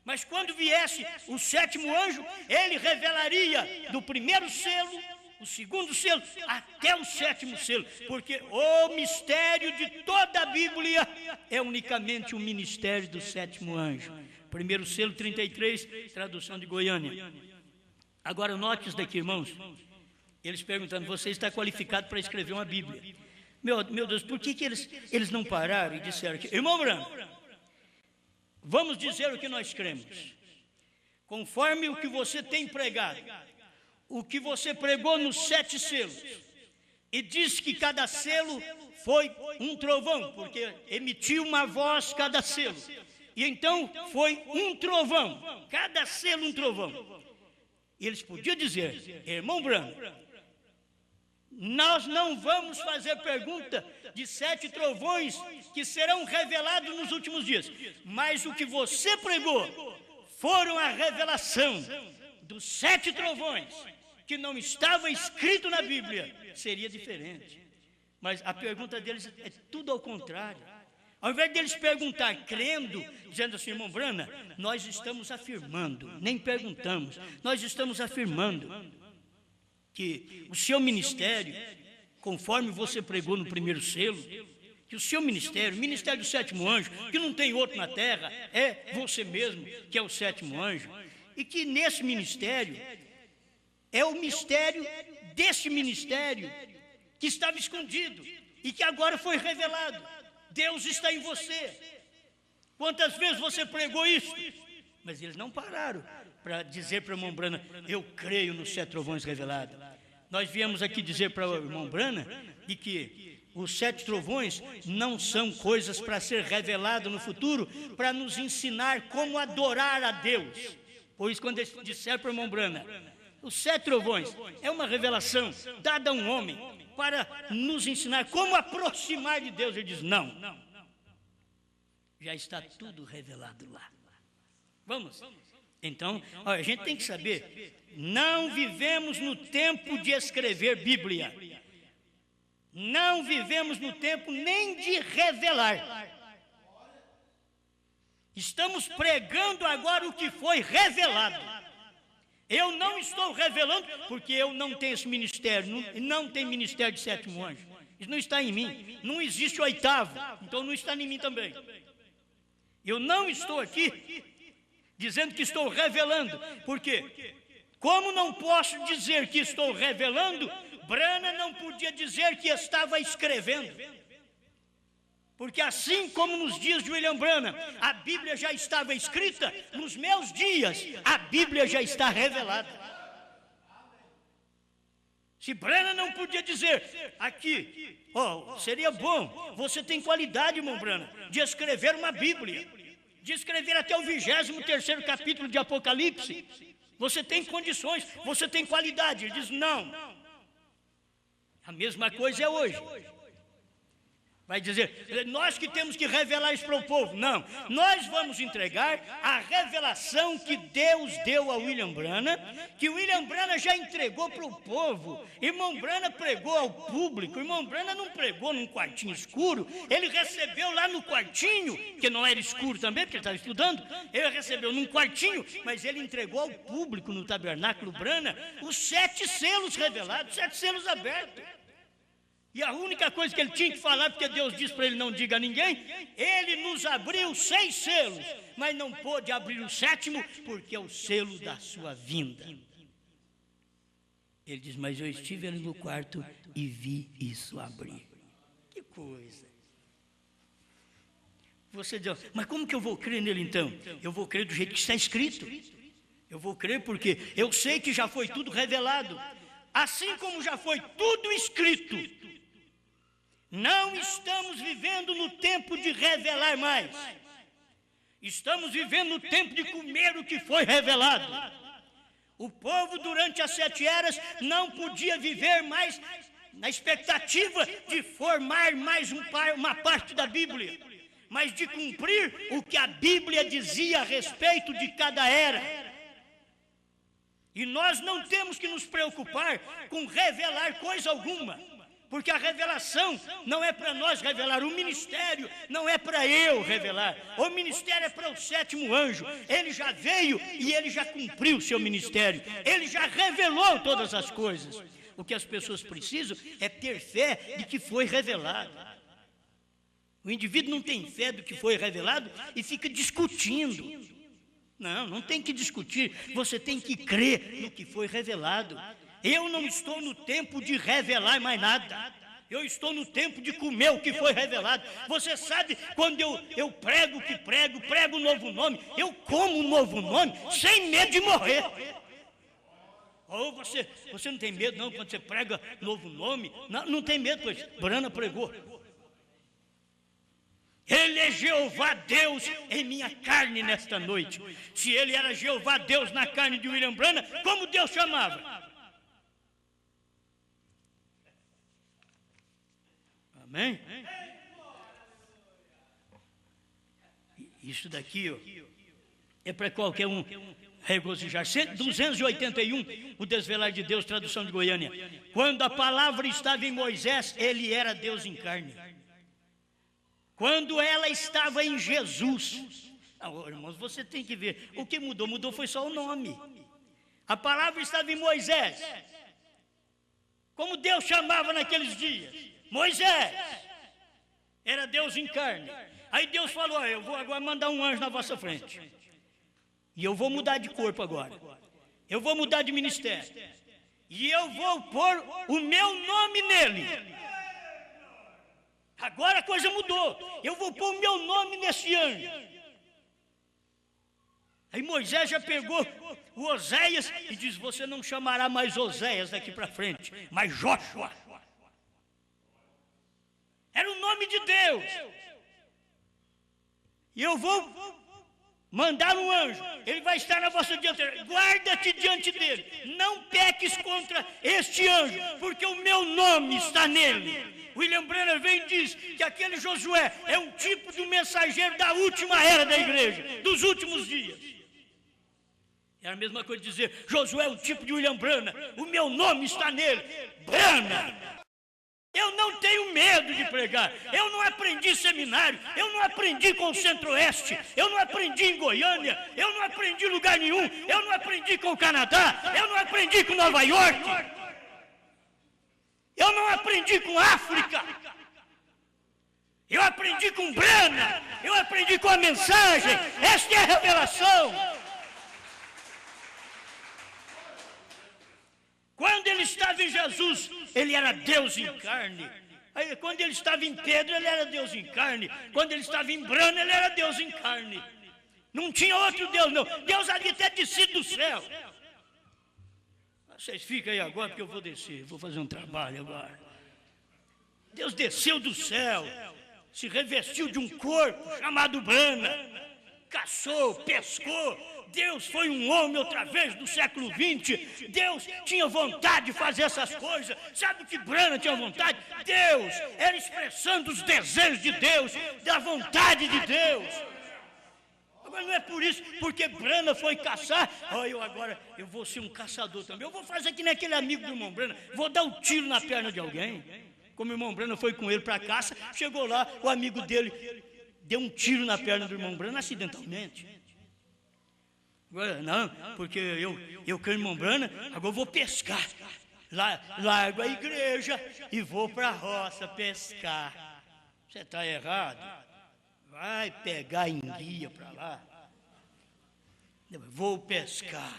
Mas quando viesse o 7º anjo, ele revelaria do primeiro selo, o segundo selo, até o 7º selo, porque o mistério de toda a Bíblia é unicamente o ministério do 7º anjo. Primeiro selo 33, tradução de Goiânia. Agora note isso daqui, irmãos. Eles perguntando, você está qualificado para escrever uma Bíblia? Meu Deus, por que eles não pararam e disseram que, irmão Branco, vamos dizer o que nós cremos, conforme o que você tem pregado, o que você pregou nos 7 selos, e diz que cada selo foi um trovão, porque emitiu uma voz cada selo, e então foi um trovão, cada selo um trovão. E eles podiam dizer, irmão Branco, nós não vamos fazer pergunta de 7 trovões que serão revelados nos últimos dias, mas o que você pregou foram a revelação dos 7 trovões, que não estava escrito na Bíblia, seria diferente. Mas a pergunta deles é tudo ao contrário. Ao invés deles perguntar crendo, dizendo assim, irmão Brana, nós estamos afirmando, nem perguntamos, nós estamos afirmando que o seu ministério, conforme você pregou no primeiro selo, que o seu ministério, o ministério do 7º anjo, que não tem outro na terra, é você mesmo, que é o 7º anjo, e que nesse ministério, é o mistério desse ministério, que estava escondido, e que agora foi revelado. Deus está em você. Quantas vezes você pregou isso? Mas eles não pararam para dizer para o irmão Brana, eu creio nos 7 trovões revelados. Nós viemos aqui dizer para o irmão Brana de que os 7 trovões não são coisas para ser revelado no futuro, para nos ensinar como adorar a Deus. Pois quando eles disseram para o irmão Brana, os 7 trovões é uma revelação dada a um homem para nos ensinar como aproximar de Deus. Ele diz, não, já está tudo revelado lá. Vamos. Então, a gente tem que saber, não vivemos no tempo de escrever Bíblia. Não vivemos no tempo nem de revelar. Estamos pregando agora o que foi revelado. Eu não estou revelando, porque eu não tenho esse ministério, não tem ministério de 7º anjo. Isso não está em mim. Não existe o 8º, então não está em mim também. Eu não estou aqui dizendo que estou revelando, porque como não posso dizer que estou revelando, Brana não podia dizer que estava escrevendo. Porque assim como nos dias de William Branham, a Bíblia já estava escrita, nos meus dias, a Bíblia já está revelada. Se Branham não podia dizer aqui, seria bom, você tem qualidade, irmão Branham, de escrever uma Bíblia, de escrever até o 23º capítulo de Apocalipse. Você tem condições, você tem qualidade. Ele diz, não. A mesma coisa é hoje. Vai dizer, nós que temos que revelar isso para o povo. Não, nós vamos entregar a revelação que Deus deu a William Branham, que William Branham já entregou para o povo. Irmão Branham pregou ao público, irmão Branham não pregou num quartinho escuro, ele recebeu lá no quartinho, que não era escuro também, porque ele estava estudando, ele recebeu num quartinho, mas ele entregou ao público no tabernáculo Branham os 7 selos revelados, 7 selos abertos. E a única coisa que ele tinha que falar, porque Deus disse para ele não diga a ninguém, ele nos abriu 6 selos, mas não pôde abrir o 7º, porque é o selo da sua vinda. Ele diz, mas eu estive ali no quarto e vi isso abrir. Que coisa. Você diz, mas como que eu vou crer nele então? Eu vou crer do jeito que está escrito. Eu vou crer porque eu sei que já foi tudo revelado. Assim como já foi tudo escrito. Não estamos vivendo no tempo de revelar mais. Estamos vivendo no tempo de comer o que foi revelado. O povo durante as 7 eras não podia viver mais na expectativa de formar mais uma parte da Bíblia, mas de cumprir o que a Bíblia dizia a respeito de cada era. E nós não temos que nos preocupar com revelar coisa alguma. Porque a revelação não é para nós revelar, o ministério não é para eu revelar, o ministério é para o sétimo anjo. Ele já veio e ele já cumpriu o seu ministério, ele já revelou todas as coisas. O que as pessoas precisam é ter fé de que foi revelado. O indivíduo não tem fé do que foi revelado e fica discutindo. Não tem que discutir, você tem que crer no que foi revelado. Eu não estou no tempo de revelar mais nada. Eu estou no tempo de comer o que foi revelado. Você sabe, quando eu prego o que prego um novo nome, eu como um novo nome sem medo de morrer. Ou você não tem medo não quando você prega novo nome? Não tem medo, pois Brana pregou. Ele é Jeová Deus em minha carne nesta noite. Se ele era Jeová Deus na carne de William Brana, como Deus chamava? Amém? Isso daqui, ó, é para qualquer um regozijar. 281, o desvelar de Deus, tradução de Goiânia. Quando a palavra estava em Moisés, ele era Deus em carne. Quando ela estava em Jesus, irmãos, você tem que ver, o que mudou foi só o nome. A palavra estava em Moisés. Como Deus chamava naqueles dias? Moisés. Era Deus em carne. Aí Deus falou, eu vou agora mandar um anjo na vossa frente. E eu vou mudar de corpo agora. Eu vou mudar de ministério. E eu vou pôr o meu nome nele. Agora a coisa mudou. Eu vou pôr o meu nome nesse anjo. Aí Moisés já pegou o Oséias e diz, você não chamará mais Oséias daqui para frente, mas Jóshua. Era o nome de Deus. E eu vou mandar um anjo. Ele vai estar na vossa dianteira. Guarda-te diante dele. Não peques contra este anjo, porque o meu nome está nele. William Branham vem e diz que aquele Josué é um tipo de um mensageiro da última era da igreja, dos últimos dias. É a mesma coisa de dizer, Josué é um tipo de William Branham, o meu nome está nele. Branham. Eu não tenho medo de pregar. Eu não aprendi seminário. Eu não aprendi com o Centro-Oeste. Eu não aprendi em Goiânia. Eu não aprendi em lugar nenhum. Eu não aprendi com o Canadá. Eu não aprendi com Nova York. Eu não aprendi com África. Eu aprendi com Brana. Eu aprendi com a mensagem. Esta é a revelação. Quando ele estava em Jesus, ele era Deus em carne. Aí, quando ele estava em Pedro, ele era Deus em carne. Quando ele estava em Brana, ele era Deus em carne. Não tinha outro Deus, não. Deus havia até descido do céu. Vocês ficam aí agora, porque eu vou descer. Vou fazer um trabalho agora. Deus desceu do céu. Se revestiu de um corpo chamado Brana. Caçou, pescou. Deus foi um homem outra vez do século 20. Deus tinha vontade de fazer essas coisas. Sabe o que Brana tinha vontade? Deus era expressando os desejos de Deus, da vontade de Deus. Agora não é por isso, porque Brana foi caçar. Agora eu vou ser um caçador também. Eu vou fazer que nem aquele amigo do irmão Brana. Vou dar um tiro na perna de alguém. Como o irmão Brana foi com ele para a caça, chegou lá, o amigo dele deu um tiro na perna do irmão Brana acidentalmente. Agora, não, porque eu quero irmão Brana, agora eu vou pescar. Largo a igreja e vou para a roça pescar. Você está errado. Vai pegar enguia para lá. Vou pescar.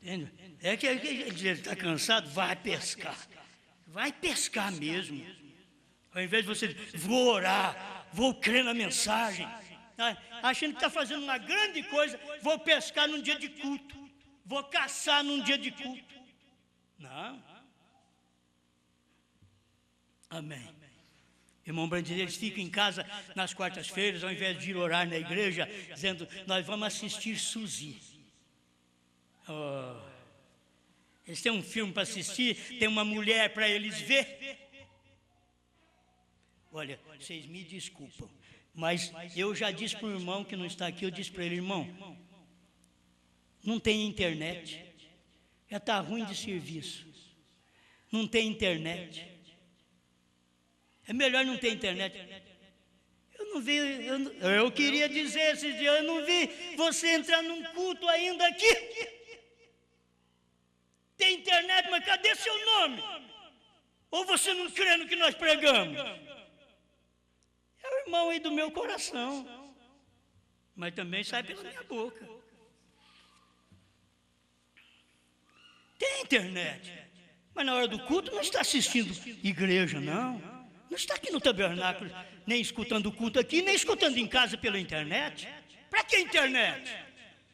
Entende? É que ele está cansado, vai pescar. Vai pescar mesmo. Ao invés de você dizer, vou orar, vou crer na mensagem. Achando que está fazendo uma grande coisa, vou pescar num dia de culto, vou caçar num dia de culto. Não. Amém. Irmão Branham, eles ficam em casa nas quartas-feiras, ao invés de ir orar na igreja, dizendo, nós vamos assistir Suzy. Eles têm um filme para assistir, tem uma mulher para eles ver. Olha, vocês me desculpam. Mas eu já disse para o irmão que não está aqui, eu disse para ele, irmão, não tem internet, já está ruim de serviço. não tem internet. É melhor não ter internet. Eu não vi, eu queria dizer esses dias, eu não vi você entrar num culto ainda aqui. Tem internet, mas cadê seu nome? Ou você não crê no que nós pregamos? É o irmão aí do meu coração, mas também sai pela minha boca. Tem internet, mas na hora do culto não está assistindo igreja, não. Não está aqui no tabernáculo, nem escutando o culto aqui, nem escutando em casa pela internet. Para que internet?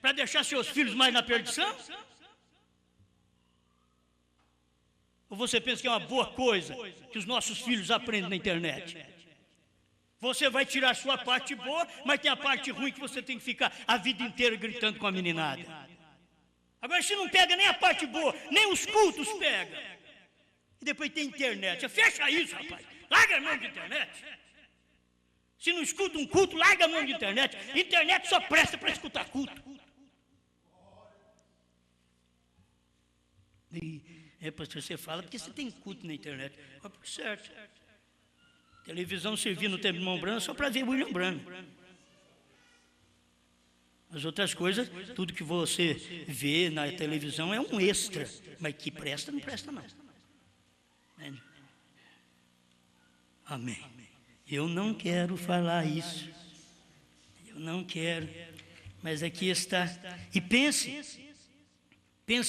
Para deixar seus filhos mais na perdição? Ou você pensa que é uma boa coisa que os nossos filhos aprendem na internet? Você vai tirar a sua parte boa, mas tem a parte ruim que você tem que ficar a vida inteira gritando com a meninada. Agora, se não pega nem a parte boa, nem os cultos pega. E depois tem internet. Fecha isso, rapaz. Larga a mão de internet. Se não escuta um culto, larga a mão de internet. Internet só presta para escutar culto. Pastor, você fala porque você tem culto na internet. Mas por certo. Televisão servia no tempo de Irmão Branham só para ver William Branham. As outras coisas, tudo que você vê na televisão é um extra. Mas que presta, não presta não. Amém. Eu não quero falar isso. Eu não quero. Mas aqui está. E pense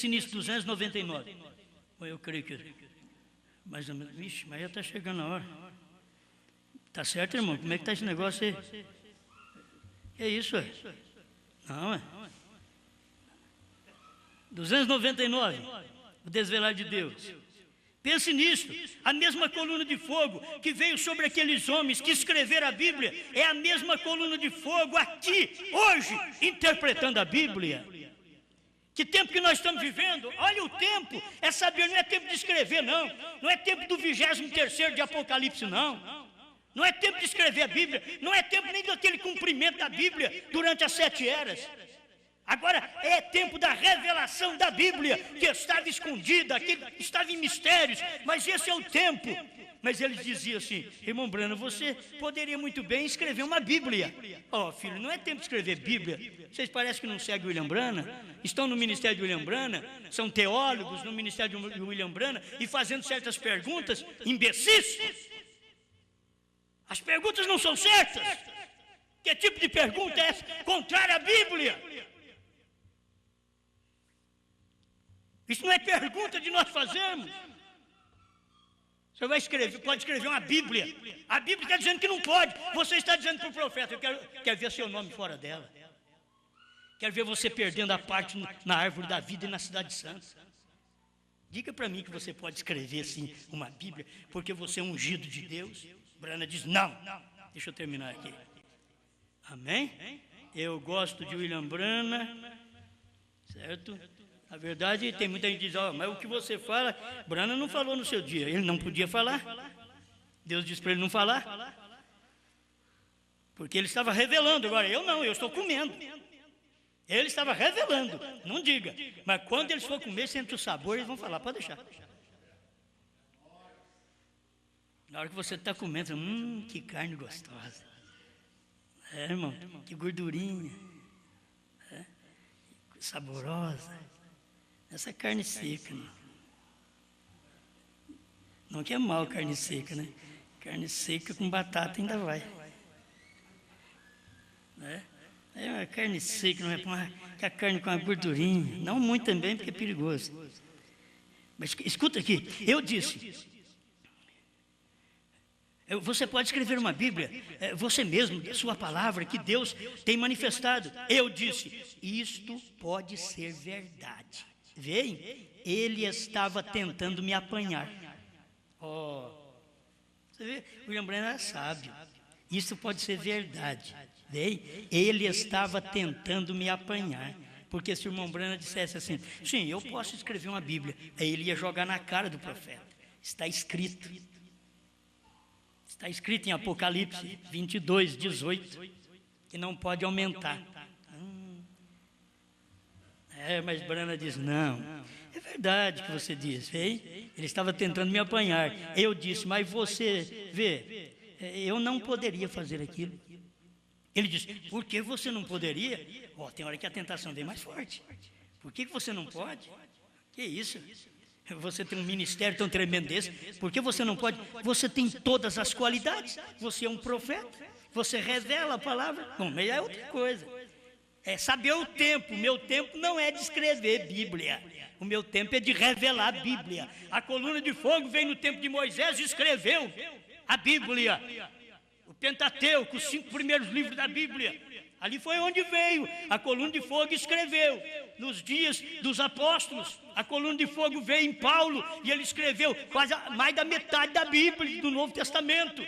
nisso, 299. Eu creio que mais ou menos. Vixe, mas já está chegando a hora. Tá certo, irmão? Como é que está esse negócio aí? É isso, é? Não, é? 299. O desvelar de Deus. Pense nisso, a mesma coluna de fogo que veio sobre aqueles homens que escreveram a Bíblia, é a mesma coluna de fogo aqui, hoje, interpretando a Bíblia. Que tempo que nós estamos vivendo? Olha o tempo, é saber, não é tempo de escrever, não. Não é tempo do 23º de Apocalipse, não. Não é tempo de escrever a Bíblia, não é tempo nem daquele cumprimento da Bíblia durante as 7 eras. Agora é tempo da revelação da Bíblia, que estava escondida, que estava em mistérios, mas esse é o tempo. Mas eles diziam assim: irmão Branham, você poderia muito bem escrever uma Bíblia. Filho, não é tempo de escrever Bíblia. Vocês parecem que não seguem William Branham, estão no ministério de William Branham, são teólogos no ministério de William Branham e fazendo certas perguntas imbecis. As perguntas não são certas. Que tipo de pergunta é essa? Contrária à Bíblia. Isso não é pergunta de nós fazermos. Você vai escrever, pode escrever uma Bíblia. A Bíblia está dizendo que não pode. Você está dizendo para o profeta: eu quero ver seu nome fora dela. Quero ver você perdendo a parte na árvore da vida e na cidade santa. Diga para mim que você pode escrever assim uma Bíblia, porque você é ungido de Deus. Branham diz: não. Deixa eu terminar aqui. Amém? Eu gosto de William Branham, certo? Na verdade, tem muita gente que diz: mas o que você fala, Branham não falou no seu dia. Ele não podia falar. Deus disse para ele não falar. Porque ele estava revelando. Agora, eu não, eu estou comendo. Ele estava revelando, não diga. Mas quando eles for comer, sente o sabor, eles vão falar: pode deixar. Na hora que você está comendo, que carne gostosa. Irmão, que gordurinha. Saborosa. Essa carne seca, não que é mal carne seca, né? Carne seca com batata ainda vai. É carne seca, não é que a carne com a gordurinha. Não muito também, porque é perigoso. Mas escuta aqui, eu disse: você pode escrever uma Bíblia, você mesmo, a sua palavra, que Deus tem manifestado. Eu disse: isto pode ser verdade. Veem? Ele estava tentando me apanhar. Você vê? William Branham era sábio. Isso pode ser verdade. Veem? Ele estava tentando me apanhar. Porque se o irmão Branham dissesse assim: sim, eu posso escrever uma Bíblia, aí ele ia jogar na cara do profeta. Está escrito. Está escrito em Apocalipse 22, 18, que não pode aumentar. Mas Branham diz: não, É verdade que você disse, hein? Ele estava tentando me apanhar. Eu disse, mas você vê, eu não poderia fazer aquilo. Ele disse, por que você não poderia? Tem hora que a tentação vem mais forte. Por que você não pode? Que isso? Você tem um ministério tão tremendo desse, por que você não pode? Você tem todas as qualidades, você é um profeta, você revela a palavra. Bom, mas é outra coisa. É saber o tempo. O meu tempo não é de escrever Bíblia. O meu tempo é de revelar a Bíblia. A coluna de fogo veio no tempo de Moisés e escreveu a Bíblia. O Pentateuco, os 5 primeiros livros da Bíblia. Ali foi onde veio. A coluna de fogo escreveu. Nos dias dos apóstolos, a coluna de fogo veio em Paulo e ele escreveu quase mais da metade da Bíblia, do Novo Testamento.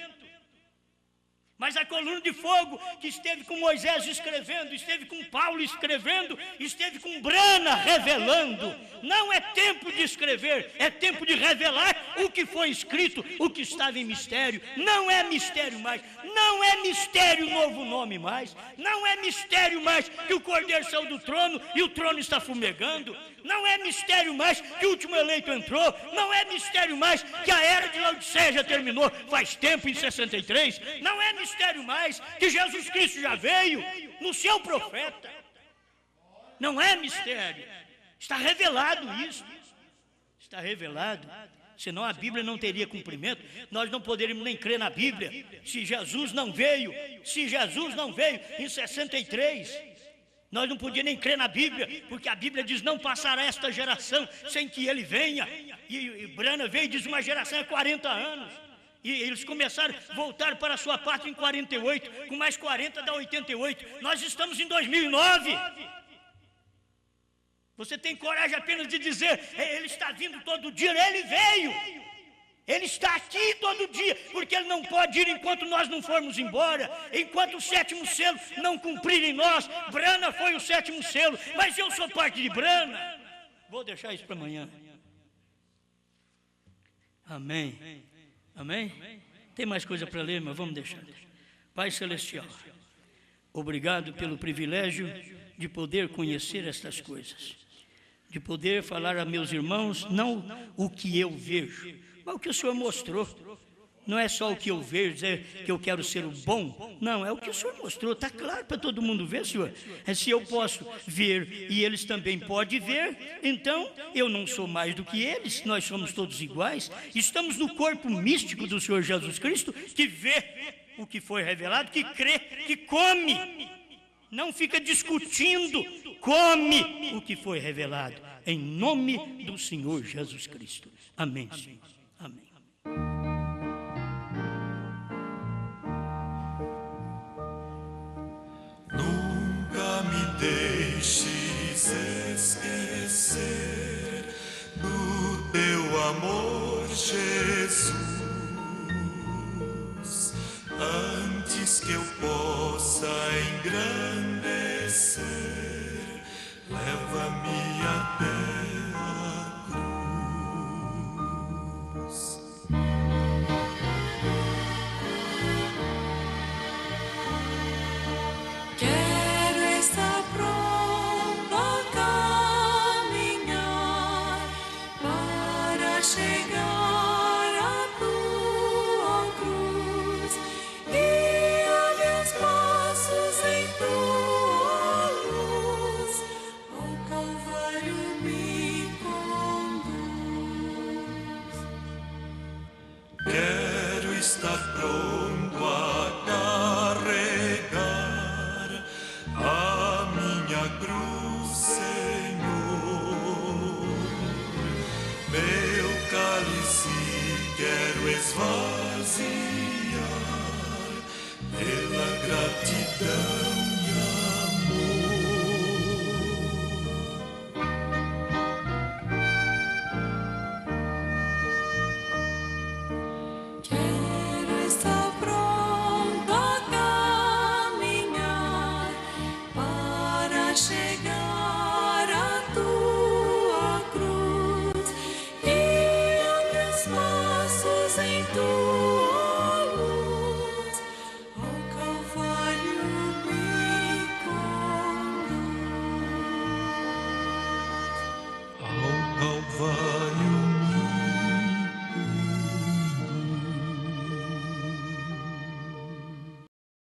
Mas a coluna de fogo que esteve com Moisés escrevendo, esteve com Paulo escrevendo, esteve com Brana revelando. Não é tempo de escrever, é tempo de revelar o que foi escrito, o que estava em mistério. Não é mistério mais, não é mistério novo nome mais, não é mistério mais que o Cordeiro saiu do trono e o trono está fumegando. Não é mistério mais que o último eleito entrou. Não é mistério mais que a era de Laodiceia já terminou faz tempo, em 63. Não é mistério mais que Jesus Cristo já veio no seu profeta. Não é mistério. Está revelado isso. Está revelado. Senão a Bíblia não teria cumprimento. Nós não poderíamos nem crer na Bíblia se Jesus não veio. Se Jesus não veio em 63. Nós não podíamos nem crer na Bíblia, porque a Bíblia diz, não passará esta geração sem que ele venha. E Brana veio e diz, uma geração é 40 anos. E eles começaram a voltar para a sua pátria em 48, com mais 40 dá 88. Nós estamos em 2009. Você tem coragem apenas de dizer, ele está vindo todo dia, ele veio. Ele está aqui todo dia, porque ele não pode ir enquanto nós não formos embora, enquanto o 7º selo não cumprir em nós. Brana foi o 7º selo, mas eu sou parte de Brana. Vou deixar isso para amanhã. Amém. Amém? Tem mais coisa para ler, mas vamos deixar. Pai Celestial, obrigado pelo privilégio de poder conhecer estas coisas, de poder falar a meus irmãos, não o que eu vejo, mas o que o Senhor mostrou. Não é só o que eu vejo, dizer que eu quero ser o bom. Não, é o que o Senhor mostrou. Está claro para todo mundo ver, Senhor. É se eu posso ver e eles também podem ver, então eu não sou mais do que eles. Nós somos todos iguais. Estamos no corpo místico do Senhor Jesus Cristo, que vê o que foi revelado, que crê, que come. Não fica discutindo, come o que foi revelado. Em nome do Senhor Jesus Cristo. Amém, Senhor. Amém. Nunca me deixes esquecer do teu amor, Jesus, antes que eu possa engrandecer, leva-me até a cruz. Quero estar pronto a caminhar para chegar à tua cruz, guia meus passos em tua luz, ao Calvário me conduz. Quero estar pronto a carregar a minha cruz, Senhor. Meu cálice quero esvaziar pela gratidão e amor. Quero estar pronto a caminhar para chegar à tua cruz, guia meus passos em tua luz, ao Calvário me conduz. Ao vai